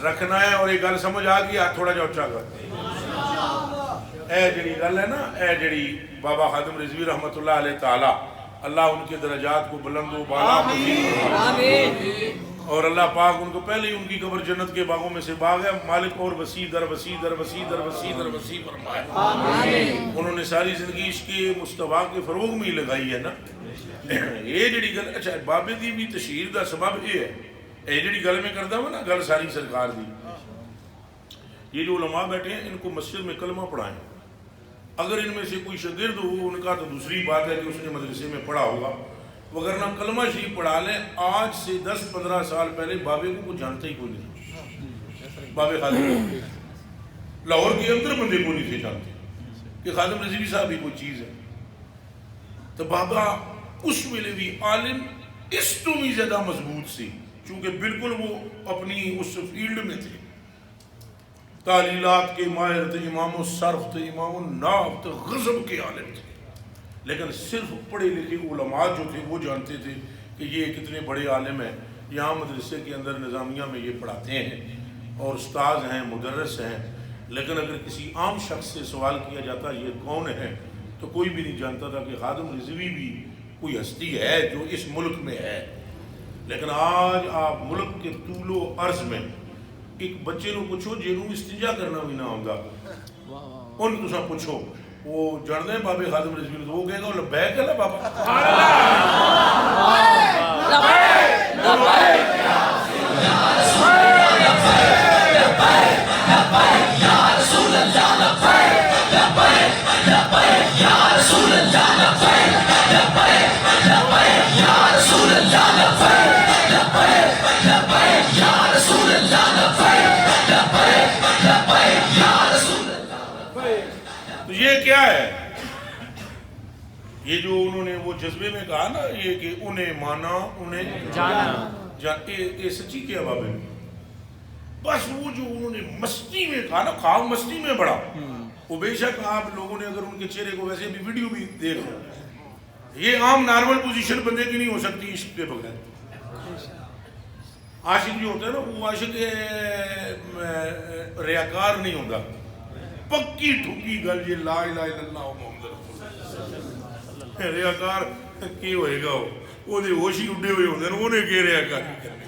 رکھنا ہے. اور ایک گل سمجھ آ گئی، تھوڑا جا اچھا کر. اے جڑی گل ہے نا، اے جڑی بابا خادم رضوی رحمت اللہ علیہ تعالی، اللہ ان کے درجات کو بلند و بالا آمین. اور اللہ پاک ان کو پہلے ہی ان کی قبر جنت کے باغوں میں سے باغ ہے. مالک اور وسیع در وسیع در وسیع در وسیع در وسیع فرمائے. انہوں نے ساری زندگی اس کے مصطفیٰ کے فروغ میں ہی لگائی ہے نا. یہ جڑی گل، اچھا بابے دی بھی تشہیر دا سبب یہ ہے، یہ جڑی گل میں کرتا ہوں نا، گل ساری سرکار دی. یہ جو علماء بیٹھے ہیں ان کو مسجد میں کلمہ پڑھائیں. اگر ان میں سے کوئی شاگرد ہو ان کا تو دوسری بات ہے کہ اس نے مدرسے میں پڑھا ہوگا، وگرنہ کلمہ شریف پڑھا لیں. آج سے 10-15 سال پہلے بابے کو کوئی جانتا ہی کوئی نہیں. بابے خادم لاہور کے اندر بندے کو نہیں تھے جانتے کہ خادم رضوی صاحب بھی کوئی چیز ہے. تو بابا اس ویلے بھی عالم اس تو بھی زیادہ مضبوط سی، چونکہ بالکل وہ اپنی اس فیلڈ میں تھے. تعلیلات کے ماہر تھے، امام الصرف تھے، امام النحو تھے، غضب کے عالم تھے. لیکن صرف پڑھے لکھے علماء جو تھے وہ جانتے تھے کہ یہ کتنے بڑے عالم ہیں. یہاں مدرسے کے اندر نظامیہ میں یہ پڑھاتے ہیں اور استاذ ہیں، مدرس ہیں. لیکن اگر کسی عام شخص سے سوال کیا جاتا یہ کون ہے تو کوئی بھی نہیں جانتا تھا کہ خادم رضوی بھی کوئی ہستی ہے جو اس ملک میں ہے. لیکن آج آپ ملک کے طول و عرض میں ایک بچے کو پوچھو جنہوں استنجا کرنا بھی نہ ہوگا، ان تسا پوچھو وہ جان دیں بابے خادم رضوی وہ کہے گا لبیک ہے بابا. تو یہ کیا ہے؟ یہ جو انہوں نے وہ جذبے میں کہا نا، یہ کہ انہیں مانا انہیں جانا، یہ سچی کیا بابے نے. بس وہ جو انہوں نے مستی میں کہا نا، خواب مستی میں بڑا. وہ بے شک آپ لوگوں نے اگر ان کے چہرے کو ویسے بھی ویڈیو بھی دیکھ لو، یہ عام نارمل پوزیشن بندے کی نہیں ہو سکتی عشق کے بغیر. عاشق جو ہوتا ہے نا وہ عاشق ریاکار نہیں ہوتا. پکی ٹھوکی گل یہ لا الہ الا اللہ محمد رسول اللہ. ریاکار کی ہوئے گا وہ ہوش ہی اڈے ہوئے ہوتے ہیں، انہیں کہ ریاکاری کرنی.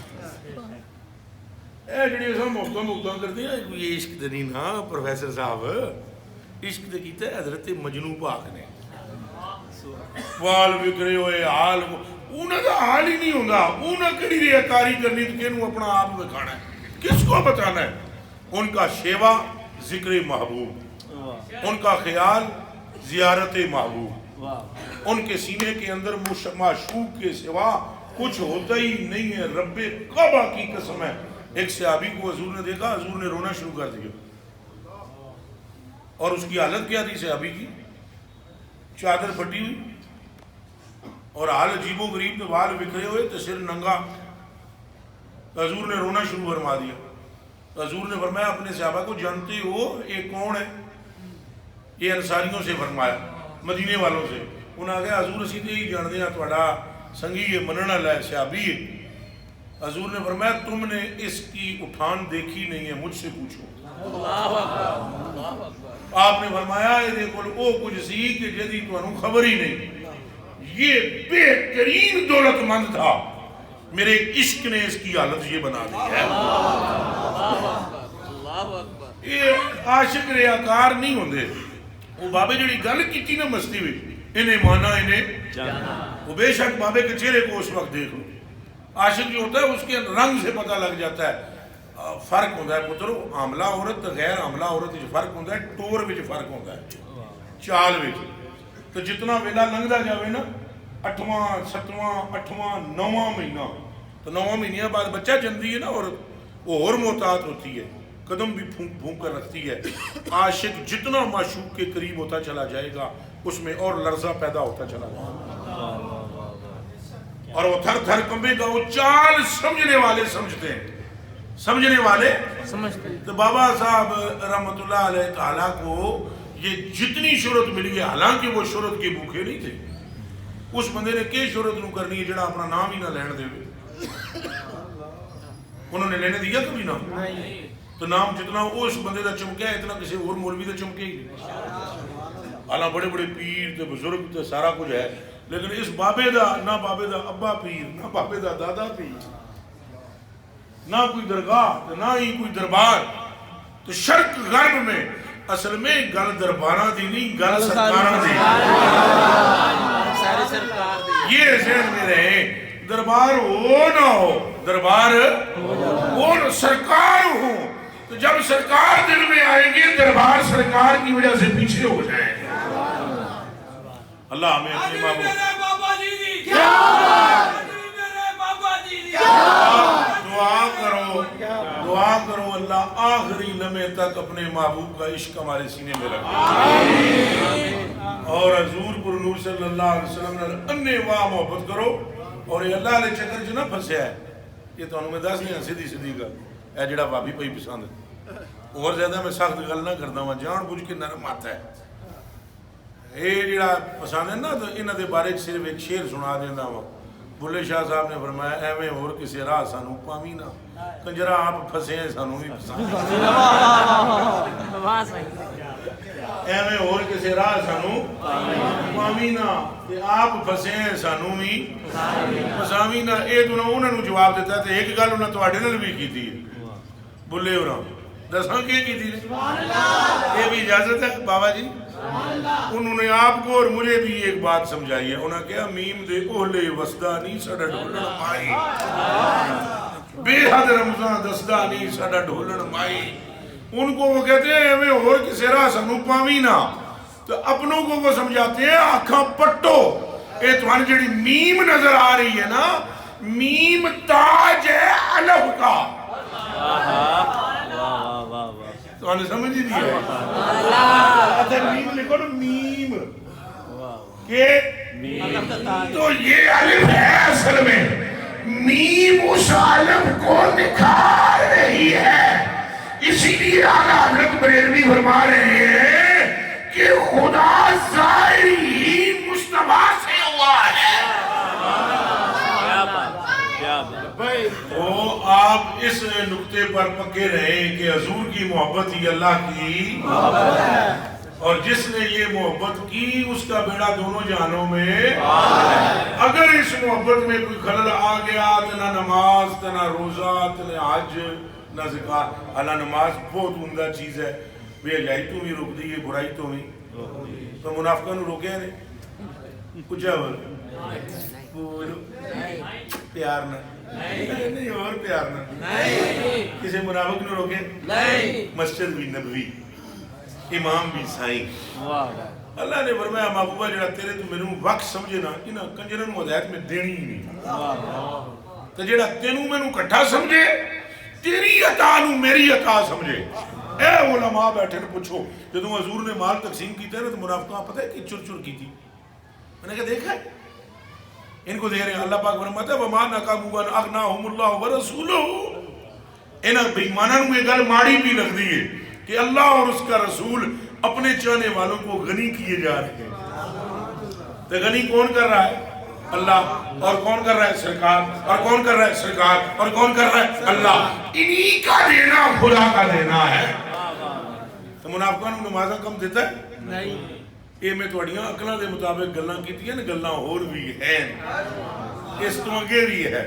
اے جڑی اساں محکم کرتے ہیں یہ عشق دنی نا پروفیسر صاحب، عشق دے کیتا ہے حضرت مجنو پاک نے. وال بکھرے ہوئے حال انہاں دا حال ہی نہیں ہوندا. انہاں کیڑی ریاکاری کرنی تو کینوں اپنا آپ دکھانا ہے، کس کو بتانا ہے؟ ان کا شیوا ذکر محبوب، ان کا خیال زیارت محبوب، ان کے سینے کے اندر معشوق کے سوا کچھ ہوتا ہی نہیں ہے. رب کعبہ کی قسم ہے. ایک صحابی کو حضور نے دیکھا، حضور نے رونا شروع کر دیا. اور اس کی حالت کیا تھی صحابی کی؟ چادر پھٹی ہوئی اور حال عجیب و غریب، تو بال بکھرے ہوئے تو سر ننگا. حضور نے رونا شروع فرما دیا. حضور نے فرمایا اپنے صحابہ کو جانتے ہو یہ کون ہے؟ یہ انصاریوں سے فرمایا، مدینے والوں سے. انہوں نے کہا حضور اسی تے ہی جانتے ہیں تہاڈا سنگی ہے، منن والا ہے، صحابی ہے. حضور نے فرمایا تم نے اس کی اٹھان دیکھی نہیں ہے، مجھ سے پوچھو۔ آپ نے فرمایا یہ کل او کچھ سی کہ جدی تو انہوں خبر ہی نہیں، یہ بہترین دولت مند تھا، میرے عشق نے اس کی حالت یہ بنا دی ہے۔ یہ عاشق ریاکار نہیں ہوندے، وہ بابے جڑی گل کی نا مستی بھی انہیں مانا انہیں جانا، وہ بے شک بابے کے چہرے کو اس وقت دیکھ لو، عاشق جو ہوتا ہے اس کے رنگ سے پتہ لگ جاتا ہے۔ فرق ہوتا ہے پترو عاملہ عورت غیر عاملہ عورت فرق ہوتا ہے، ٹور وچ فرق ہوتا ہے، چال وچ۔ تو جتنا ویلا لنگدا جاوے نا 8واں 7واں 8واں 9واں مہینہ، تو 9واں مہینے بعد بچہ جندی ہے نا عورت، وہ اور محتاط ہوتی ہے، قدم بھی پھونک پھونک کر رکھتی ہے۔ عاشق جتنا معشوق کے قریب ہوتا چلا جائے گا اس میں اور لرزہ پیدا ہوتا چلا جائے گا، اور وہ تھر تھر کمبے گا۔ وہ چال سمجھنے والے سمجھتے ہیں، سمجھنے والے سمجھتے ہیں۔ تو بابا صاحب رحمت اللہ علیہ تعالیٰ کو یہ جتنی شہرت ملی ہے، حالانکہ وہ شہرت کے بھوکے نہیں تھے، اس بندے نے کہ شہرت نو کرنی ہے جڑا اپنا نام ہی نہ لین دے، انہوں نے لینے دیا کبھی نام؟ تو نام جتنا اس بندے دا چمکیا ہے اتنا کسی اور مولوی دا چمکے ہی نہیں۔ حالانکہ بڑے بڑے پیر تے بزرگ تے سارا کچھ ہے، لیکن اس بابے دا نہ بابے دا ابا پیر، نہ بابے دا دادا پیر، نہ کوئی درگاہ نہ ہی کوئی دربار۔ تو شرق غرب میں اصل میں گل درباراں دی نہیں، گل سرکاراں دی، یہ ذہن میں رہے۔ دربار ہو نہ ہو، دربار ہو نہ سرکار ہو، تو جب سرکار دل میں آئیں گے دربار سرکار کی وجہ سے پیچھے ہو جائیں گے۔ اللہ ہمیں اپنے محبوب بابا جی دی بابا جی دی دعا کرو اللہ آخری لمحے تک اپنے محبوب کا عشق ہمارے سینے میں رکھے، اور حضور پر نور صلی اللہ علیہ وسلم نے انے واہ محبت کرو۔ اور یہ اللہ علیہ چکر جو نہ پھنسیا ہے، یہ تو انہوں میں دس نہیں ہے سیدھی سیدھی کا اے جڑا بابی پئی پسند ہے، اور زیادہ میں سخت گل نہ کرتا ہوں، جان بوجھ کے نرم آتا ہے۔ یہ جڑا پسند ہے نا تو انہوں دے بارے صرف ایک شعر سنا دینا ہوں۔ بلے شاہ صاحب نے فرمایا ایویں اور کسی راہ سانو پاویں نہ، کنجرا آپ پھنسے ہیں سانو بھی پسند، ایویں اور کسی راہ سانو پاویں نہ، آپ پھنسے ہیں سانو بھی پساویں نہ۔ یہ تو انہوں نے جواب دیتا ہے، ایک گل انہوں نے تواڈے نال بھی کی تھی، بلے ہوراں دساں کی تھی، یہ بھی اجازت ہے بابا جی؟ انہوں نے آپ کو اور مجھے بھی ایک بات سمجھائی ہے، انہوں نے کہا میم دے اہلے وسدہ نہیں سڑا ڈھولن مائی، بے حد رمضان دسدہ نہیں سڑا ڈھولن مائی۔ ان کو وہ کہتے ہیں ہمیں اور کسی راہ سنو پاویں نہ، تو اپنوں کو وہ سمجھاتے ہیں آنکھاں پٹو۔ اے تمہاری جڑی میم نظر آ رہی ہے نا، میم تاج ہے علم کا، تو انہیں سمجھ ہی نہیں ہے، اگر میم لکھو نا میم، کہ تو یہ علم ہے اصل میں، میم اس علم کو نکھار رہی ہے۔ اسی لیے آقا حضرت بریلوی فرما رہے ہیں کہ خدا ظاہری مصطفیٰ سے ہوا ہے۔ تو آپ اس نقطے پر پکے رہیں کہ حضور کی محبت ہی اللہ کی محبت ہے، اور جس نے یہ محبت کی اس کا بیڑا دونوں جہانوں میں، اگر اس محبت میں کوئی خلل آ گیا تو نہ نماز تو نہ روزہ تو نہ حج نہ زکات۔ اللہ نماز بہت عمدہ چیز ہے، بے حیائی تو بھی روک دی ہے، برائی تو بھی، تو منافقہ نو روکے نہیں کچھ بولو پیار نہ نہیں، اور پیار نہ کسی منافق نو روکے، مسجد بھی نبوی، امام بھی سائیں۔ اللہ نے فرمایا محبوبہ جڑا تیرے تو میرے وقت سمجھے نا، انہاں کنجرن ہدایت میں دینی ہی نہیں، تو جڑا تینوں میں نو کٹھا سمجھے، تیری عطا نو میری عطا سمجھے۔ اے علماء بیٹھے نے پوچھو، جدوں حضور نے مال تقسیم کی تھا نا تو منافقہ پتہ ہے کہ چر چر کی تھی، میں نے کہا دیکھا ہے ان کو دے رہے ہیں، اللہ پاک فرماتا ہے وَمَا نَقَمُوا أَنْ أَغْنَاهُمُ اللَّهُ وَرَسُولُهُ۔ انہاں بےایماناں نوں یہ گل ماڑی بھی لگ دی ہے کہ اللہ اور اس کا رسول اپنے چاہنے والوں کو غنی کیے جا رہے ہیں، تو غنی کون کر رہا ہے؟ اللہ. اور کون کر رہا ہے؟ سرکار. اور کون کر رہا ہے؟ سرکار. اور کون کر رہا ہے؟ اللہ. انہی کا دینا خدا کا دینا ہے. تو منافقان کو نمازاں کم دیتا ہے نہیں. یہ میں تھوڑیاں عقلاں دے مطابق گلاں کیتیاں نے, گلاں ہور بھی ہیں, اس تو اگے بھی ہے.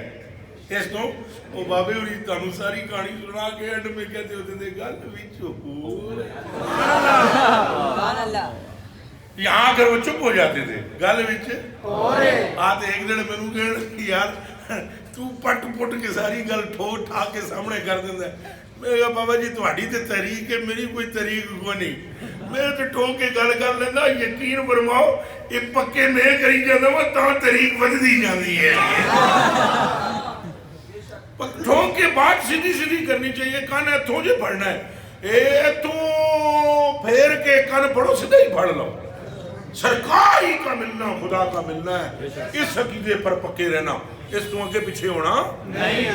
اس تو وہ بابے ہوری تانوں ساری کہانی سنا کے اینڈ میں کہتے ہوتے تھے گل وچ ہور. یہاں آ کر وہ چپ ہو جاتے تھے. گل وچ آتے ایک دن مینوں کہن یار تو پٹ پٹ کے ساری گل ٹھو ٹھا کے سامنے کر دیندا ہے. میں کہا بابا جی تہاڈی تے تحریک ہے, میری کوئی تحریک کوئی نہیں. میں تو ٹھو کے گل کر لینا. یقین فرماؤ یہ پکے میں کری جانا وا تاں تحریک ودی جاندی ہے. ٹھوک کے بات سیدھی سیدھی کرنی چاہیے. کان اتھوں جے پڑھنا ہے, اتھوں پھیر کے کان پڑھو سیدھا ہی پڑھ لو. سرکار ہی کا ملنا خدا کا ملنا ہے. اس عقیدے پر پکے رہنا. اس تو آگے پیچھے ہونا نہیں.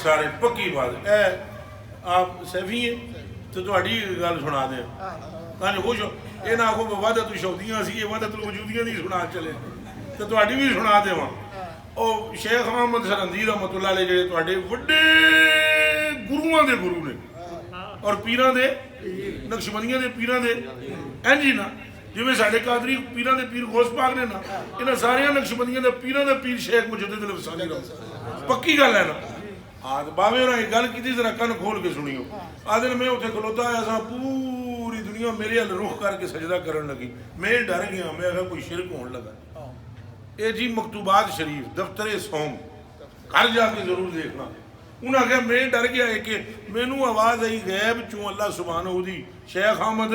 سارے پکی بات ہے. آپ سیفی ہیں تو تہاڈی گل سنا دیں تاں خوش ہو. یہ نہ آخو وحدت الشودیاں سی, یہ وحدت الوجودیاں نہیں سنا چلے تو تہاڈی بھی سنا دیواں. او شیخ محمد سرندی رحمۃ اللہ علیہ جڑے تہاڈے وڈے گروؤں دے گرو نے اور پیراں دے نقشبندیاں دے پیراں دے اینجی نا جویں ساڈے قادری پیراں دے پیر غوث پاک نے نا, انہاں ساریاں نقشبندیاں دے پیراں دے پیر شیخ مجدد الافسانی رحمۃ. پکی گل ہے نا. بابے ہونا ایک گل کی ذرا کن کھول کے سنیو. آدھے میں اتنے کھلوتا ہے ایسا پوری دنیا میرے ہل رخ کر کے سجدہ کرن لگی. میں ڈر گیا, میں اگر کوئی شرک ہون لگا. اے جی مکتوبات شریف دفتر سوم گھر جا کے ضرور دیکھنا. انہوں نے کہا میں ڈر گیا ہے کہ مینوں آواز آئی غیب چوں اللہ سبحانہ دی, شیخ احمد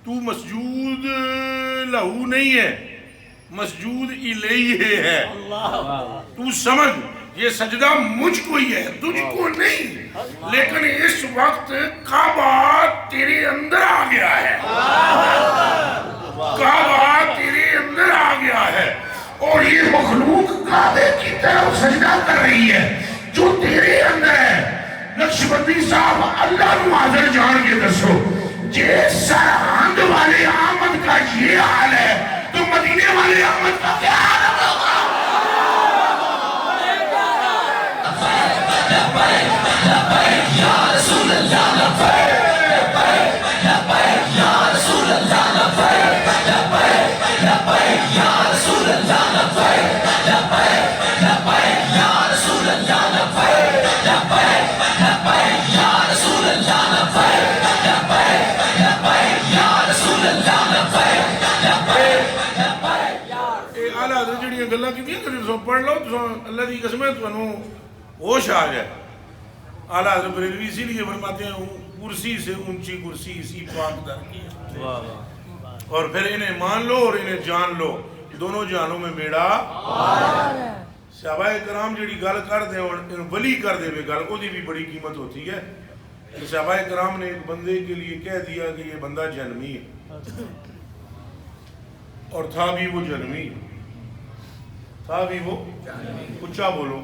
تو مسجود لہو نہیں ہے, مسجود الیہ ہے. تو سمجھ یہ سجدہ مجھ کو ہی ہے, تجھ کو نہیں. لیکن اس وقت کعبہ تیرے اندر آ گیا ہے, کعبہ تیرے اندر آ گیا ہے, اور یہ مخلوق کعبے کی طرف سجدہ کر رہی ہے جو تیرے اندر ہے. نقشبندی صاحب اللہ نو حاضر جان کے دسو, جے سرہند والے احمد کا یہ حال ہے تو مدینے والے احمد کا کیا حال ہے؟ گلا کی پڑھ لو تو اللہ کی قسم ہے تمہیں ہوش آ جائے. اعلیٰ حضرت بریلوی اسی لیے فرماتے ہیں کرسی سے اونچی کرسی اسی پاک در کی ہے. اور پھر انہیں مان لو اور انہیں جان لو, دونوں جانوں میں بیڑا. صحابہ کرام جڑی گل کر دیں اور ولی کر دے گل وہ بھی بڑی قیمت ہوتی ہے. صحابہ کرام نے ایک بندے کے لیے کہہ دیا کہ یہ بندہ جہنمی ہے, اور تھا بھی وہ جہنمی, تھا بھی وہ اچھا بولو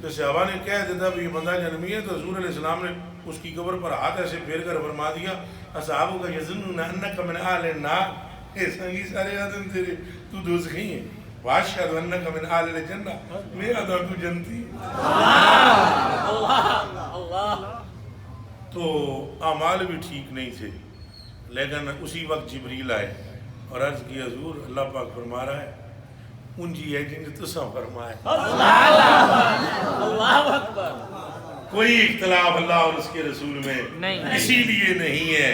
تو صحابہ نے کہہ دیتا بھی یہ بندہ جہنمی ہے. تو حضور علیہ السلام نے اس کی قبر پر ہاتھ ایسے پھیر کر فرما دیا اصحابو کا یظنون انک من اہل النار, اے سنگی سارے آدم تیرے تو دوزخی ہیں, واشہد انک من اہل الجنہ, میرا دا تو جنتی. تو اعمال بھی ٹھیک نہیں تھے, لیکن اسی وقت جبریل آئے اور عرض کی حضور اللہ پاک فرما رہا ہے انجی ہے جن تو سا فرمائے. کوئی اختلاف اللہ اور اس کے رسول میں اسی لیے نہیں ہے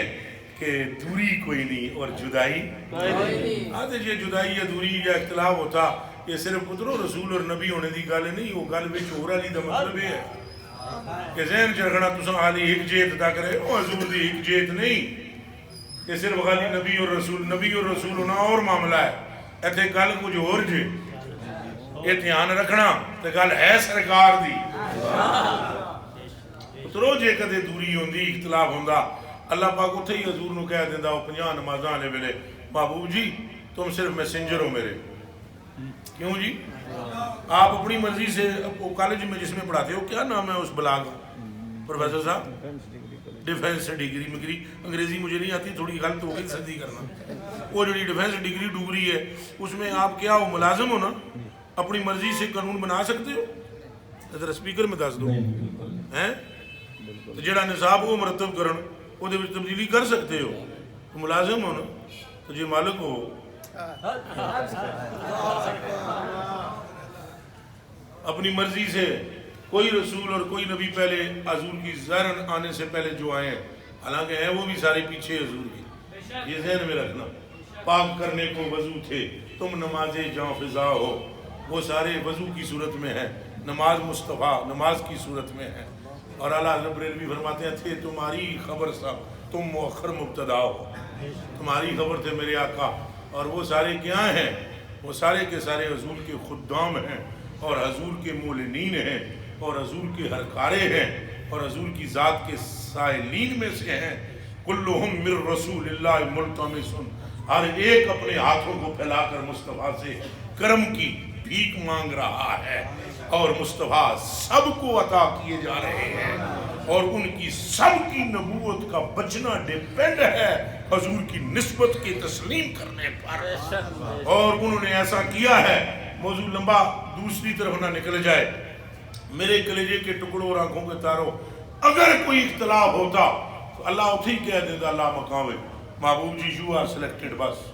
کہ دوری کوئی نہیں اور جدائی. آتے یہ جدائی یا دوری یا اختلاف ہوتا یہ صرف پترو رسول اور نبی ہونے دی گل نہیں, وہ گل وچ ہو رہا لی دا مطلب ہے کہ ذہن چرخنا تسا حالی ایک جیت تا کرے او حضور دی ایک جیت نہیں کہ صرف غالی نبی اور رسول ہونا اور معاملہ ہے. ایتھے گل کچھ اور جے یہ دھیان رکھنا تو گل ہے سرکار دی پترو جے کدے دوری ہوندی اختلاف ہوندا اللہ پاک اتھے ہی حضور نو کہہ دیندا وہ 50 نمازاں والے ویلے محبوب جی تم صرف میسنجر ہو میرے کیوں جی آپ اپنی مرضی سے کالج میں جس میں پڑھاتے ہو کیا نام ہے اس بلا کا پروفیسر صاحب ڈیفینس ڈگری مگری انگریزی مجھے نہیں آتی تھوڑی غلط ہو گئی سردی کرنا وہ جو ڈیفینس ڈگری ڈوگری ہے اس میں آپ کیا ہو ملازم ہو نا اپنی مرضی سے قانون بنا سکتے ہو ذرا اسپیکر میں دس دو ہیں تو جڑا نصاب وہ مرتب کرن وہ دے وچ تبدیلی کر سکتے ہو تو ملازم ہو نا تو جی مالک ہو اپنی مرضی سے کوئی رسول اور کوئی نبی پہلے حضور کی ظاہراً آنے سے پہلے جو آئے ہیں حالانکہ ہیں وہ بھی سارے پیچھے حضور کی یہ ذہن میں رکھنا پاک کرنے کو وضو تھے تم نماز جاں فضا ہو وہ سارے وضو کی صورت میں ہیں نماز مصطفیٰ نماز کی صورت میں ہے اور اعلیٰ حضرت بریلوی فرماتے ہیں تھے تمہاری خبر صاحب تم مؤخر مبتدا ہو تمہاری خبر تھے میرے آقا اور وہ سارے کیا ہیں وہ سارے کے سارے حضور کے خدام ہیں اور حضور کے مولنین ہیں اور حضور کے ہرکارے ہیں اور حضور کی ذات کے سائلین میں سے ہیں کلہم من رسول اللہ ملتمس ہر ایک اپنے ہاتھوں کو پھیلا کر مصطفیٰ سے کرم کی بھیک مانگ رہا ہے اور مصطفیٰ سب کو عطا کیے جا رہے ہیں اور ان کی سب کی نبوت کا بچنا ڈیپینڈ ہے حضور کی نسبت کے تسلیم کرنے پر اور انہوں نے ایسا کیا ہے موضوع لمبا دوسری طرف نہ نکل جائے میرے کلیجے کے ٹکڑوں اور آنکھوں کے تاروں اگر کوئی اختلاف ہوتا تو اللہ اتھی کہہ دیتا اللہ مقام محبوب جی یو آر سلیکٹڈ بس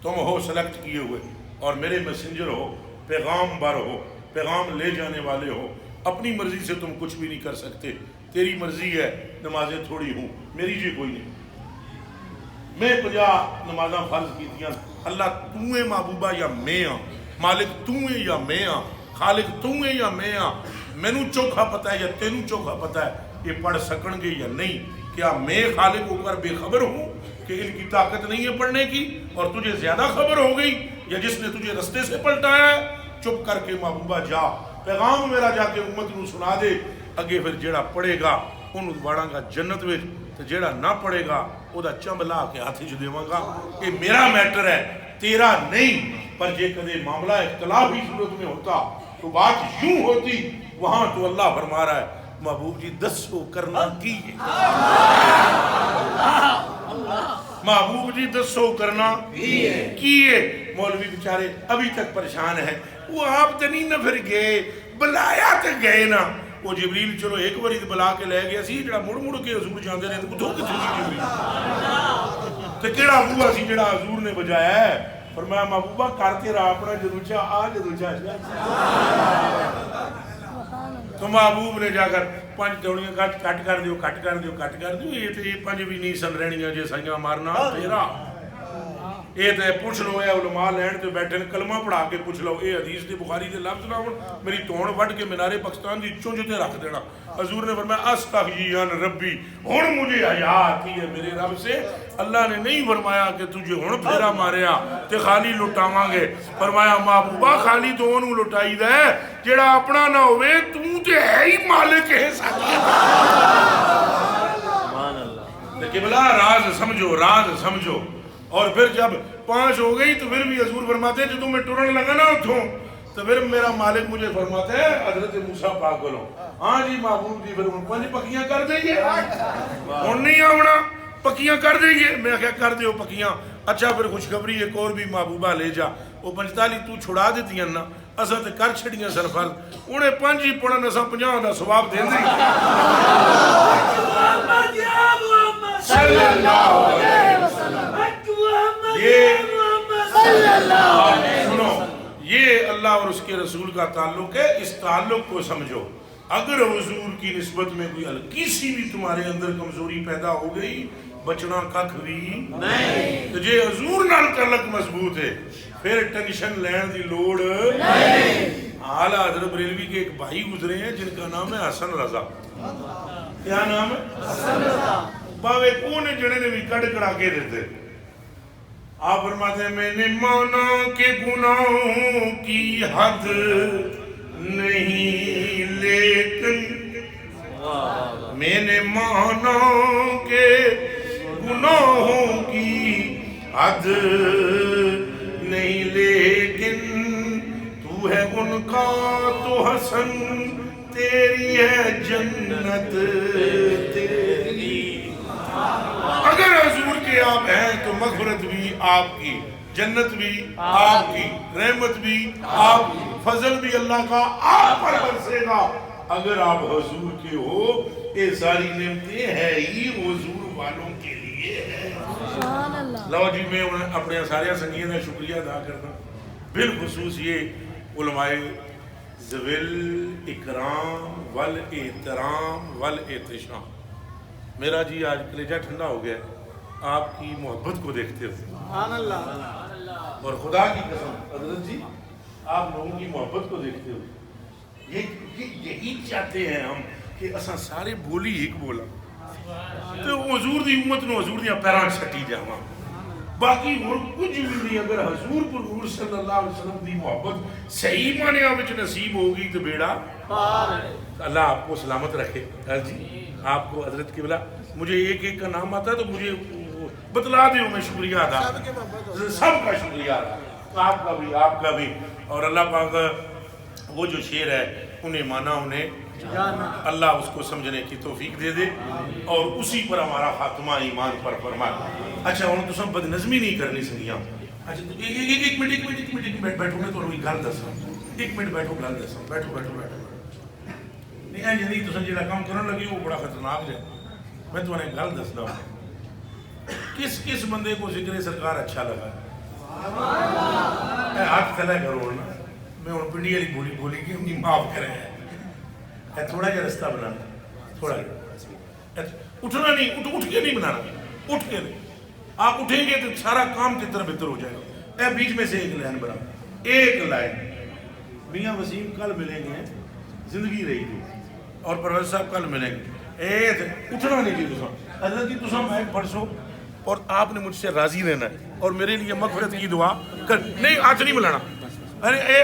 تم ہو سلیکٹ کیے ہوئے اور میرے میسنجر ہو پیغام بر ہو پیغام لے جانے والے ہو اپنی مرضی سے تم کچھ بھی نہیں کر سکتے تیری مرضی ہے نمازیں تھوڑی ہوں میری جی کوئی نہیں میں 50 نمازاں فرض کی دیا اللہ تو ہے محبوبہ یا میں ہاں مالک تو ہے یا میں ہاں خالق تو ہے یا میں ہاں مینوں چوکھا پتہ ہے یا تینوں چوکھا پتہ ہے یہ پڑھ سکن گے یا نہیں کیا میں خالق ہو کر بے خبر ہوں کہ ان کی طاقت نہیں ہے پڑھنے کی اور تجھے زیادہ خبر ہو گئی یا جس نے تجھے رستے سے پلٹایا ہے چپ کر کے محبوبہ جا پیغام میرا جا کے امت نو سنا دے اگے پھر جیڑا پڑھے گا انہوں واڑاں گا جنت وچ تے جیڑا نہ پڑھے گا او دا چمب لا کے ہاتھ وچ دیواں گا یہ میرا میٹر ہے تیرا نہیں پر جے کدے معاملہ اختلاف ہی صورت میں ہوتا تو بات یوں ہوتی وہاں تو اللہ فرما رہا ہے محبوب جی دسو کرنا کیے محبوب جی دسو کرنا کیے مولوی بیچارے ابھی تک پریشان ہیں وہ آپ تے نہیں نہ پھر گئے بلایا تے گئے نا وہ جبریل چلو ایک باری بلا کے لے گیا سی جڑا مڑ مڑ کے حضور جاندے رہے تو کتھوں کتھوں سی جبریل تے کیڑا بوا سی جڑا حضور نے بجایا ہے فرمایا محبوبہ کرتے رہا اپنا جدو چاہ آ جدو چاہ تو محبوب نے جا کر 5 دوڑیاں کٹ کر دیو کٹ کر دیو کٹ کر دیو یہ تے 5 بھی نہیں سن رہنیاں جے سائیاں مارنا تیرا یہ تے پوچھ لو اے علماء لین تے بیٹھے کلمہ پڑھا کے پوچھ لو اے حدیث دے بخاری دے لفظ نہ میری توڑ وڈ کے مینارے پاکستان دی چونج تے رکھ دینا حضور نے فرمایا استغفر ربی ہن مجھے حیا آتی ہے میرے رب سے اللہ نے نہیں فرمایا کہ تجھے ہن پھیرا ماریا تے خالی لٹاواں گے فرمایا محبوبہ خالی تو اونوں لٹائی دے جیڑا اپنا نہ ہوئے تو تے ہے ہی مالک ہے سبحان اللہ لیکن بلا راز سمجھو اور پھر جب 5 ہو گئی تو پھر بھی حضور فرماتے ہیں جب میں ٹرن لگا نا اتھوں تو پھر میرا مالک مجھے فرماتا ہے حضرت موسیٰ پاک بولو ہاں جی محبوب جی پھر ان 5 پکیاں کر دیں گے ان نہیں آونا پکیاں کر دیں گے میں کہا کر دیو پکیاں اچھا پھر خوشخبری ایک اور بھی محبوبہ لے جا وہ 45 تو چھڑا دیتی ہیں نا اساں تے کر چھڑیاں سن فرض انہیں 5 ہی پڑھن اساں 50 دا ثواب دین دیں صلی اللہ علیہ وسلم سنو یہ اللہ اور اس کے رسول کا تعلق ہے اس تعلق کو سمجھو اگر حضور کی نسبت میں کوئی ہلکی سی بھی تمہارے اندر کمزوری پیدا ہو گئی بچنا کھ بھی نہیں تو جے حضور نال تعلق مضبوط ہے پھر ٹینشن لین دی لوڑ نہیں اعلیٰ حضرت بریلوی کے ایک بھائی گزرے ہیں جن کا نام ہے حسن رضا کیا نام ہے حسن رضا باوے کونے جڑے نے بھی کڑ کڑا کے دیتے آپ فرماتے ہیں میں نے مانا کہ گناہوں کی حد نہیں، لیکن میں نے مانا کہ گناہوں کی حد نہیں، لیکن تو ہے ان کا تو حسن، تیری ہے جنت تیری۔ اگر حضور کے آپ ہیں تو مغفرت بھی آپ کی، جنت بھی آپ کی، رحمت بھی آپ کی، فضل بھی اللہ کا آپ پر برسے گا۔ اگر آپ حضور کے ہو، یہ ساری نعمتیں ہے ہی حضور والوں کے لیے ہے۔ لو جی میں اپنے سارے سنگیوں کا شکریہ ادا کرتا ہوں، بالخصوص یہ علماء ذوی الاکرام والاحترام والاحتشام۔ میرا جی آج کلیجہ ٹھنڈا ہو گیا آپ کی محبت کو دیکھتے ہوئے، اور خدا کی قسم حضرت جی آپ لوگوں کی محبت کو دیکھتے ہوئے یہی چاہتے ہیں ہم کہ اساں سارے بولی ایک بولا تو حضور دی امت نو حضور دیاں پیراں چھٹی جاواں، باقی اور کچھ بھی نہیں۔ اگر حضور پر حضور صلی اللہ علیہ وسلم دی محبت صحیح معنیٰ وچ نصیب ہوگی تو بیڑا اللہ آپ کو سلامت رکھے۔ جی آپ کو حضرت کی بلا مجھے ایک ایک کا نام آتا ہے تو مجھے بتلا دیو، میں شکریہ ادا، سب کا شکریہ ادا، آپ کا بھی، اور اللہ پاک وہ جو شعر ہے انہیں مانا انہیں اللہ اس کو سمجھنے کی توفیق دے دے اور اسی پر ہمارا خاتمہ ایمان پر فرمائے۔ اچھا ہوں تو سب بدنظمی نہیں کرنی سنگیاں۔ اچھا ایک منٹ بیٹھو، میں تو کوئی گل دساں، ایک منٹ بیٹھو، گل دساں، بیٹھو نہیں ہے نہیں تو جڑا کام کرنے لگی وہ بڑا خطرناک ہے۔ میں تو انہیں گل دستا ہوں، کس بندے کو ذکر سرکار اچھا لگا ہے؟ ہاتھ کھلا کرو نا، میں ہوں پنڈی والی بولی کی ہم معاف کریں، تھوڑا جا رستہ بنانا، تھوڑا جا اٹھنا نہیں، اٹھ کے نہیں بنانا، اٹھ کے نہیں، آپ اٹھیں گے تو سارا کام کتنا بہتر ہو جائے گا۔ اے بیچ میں سے ایک لائن بنا، ایک لائن، میاں وسیم کل ملیں گے، زندگی رہی تھی، اور پروفیسر صاحب کل ملیں گے، اٹھنا نہیں جی تساں، حضرت جی تساں میں پڑھسو اور آپ نے مجھ سے راضی رہنا ہے اور میرے لیے مغفرت کی دعا کر، نہیں ہاتھ نہیں ملانا، ارے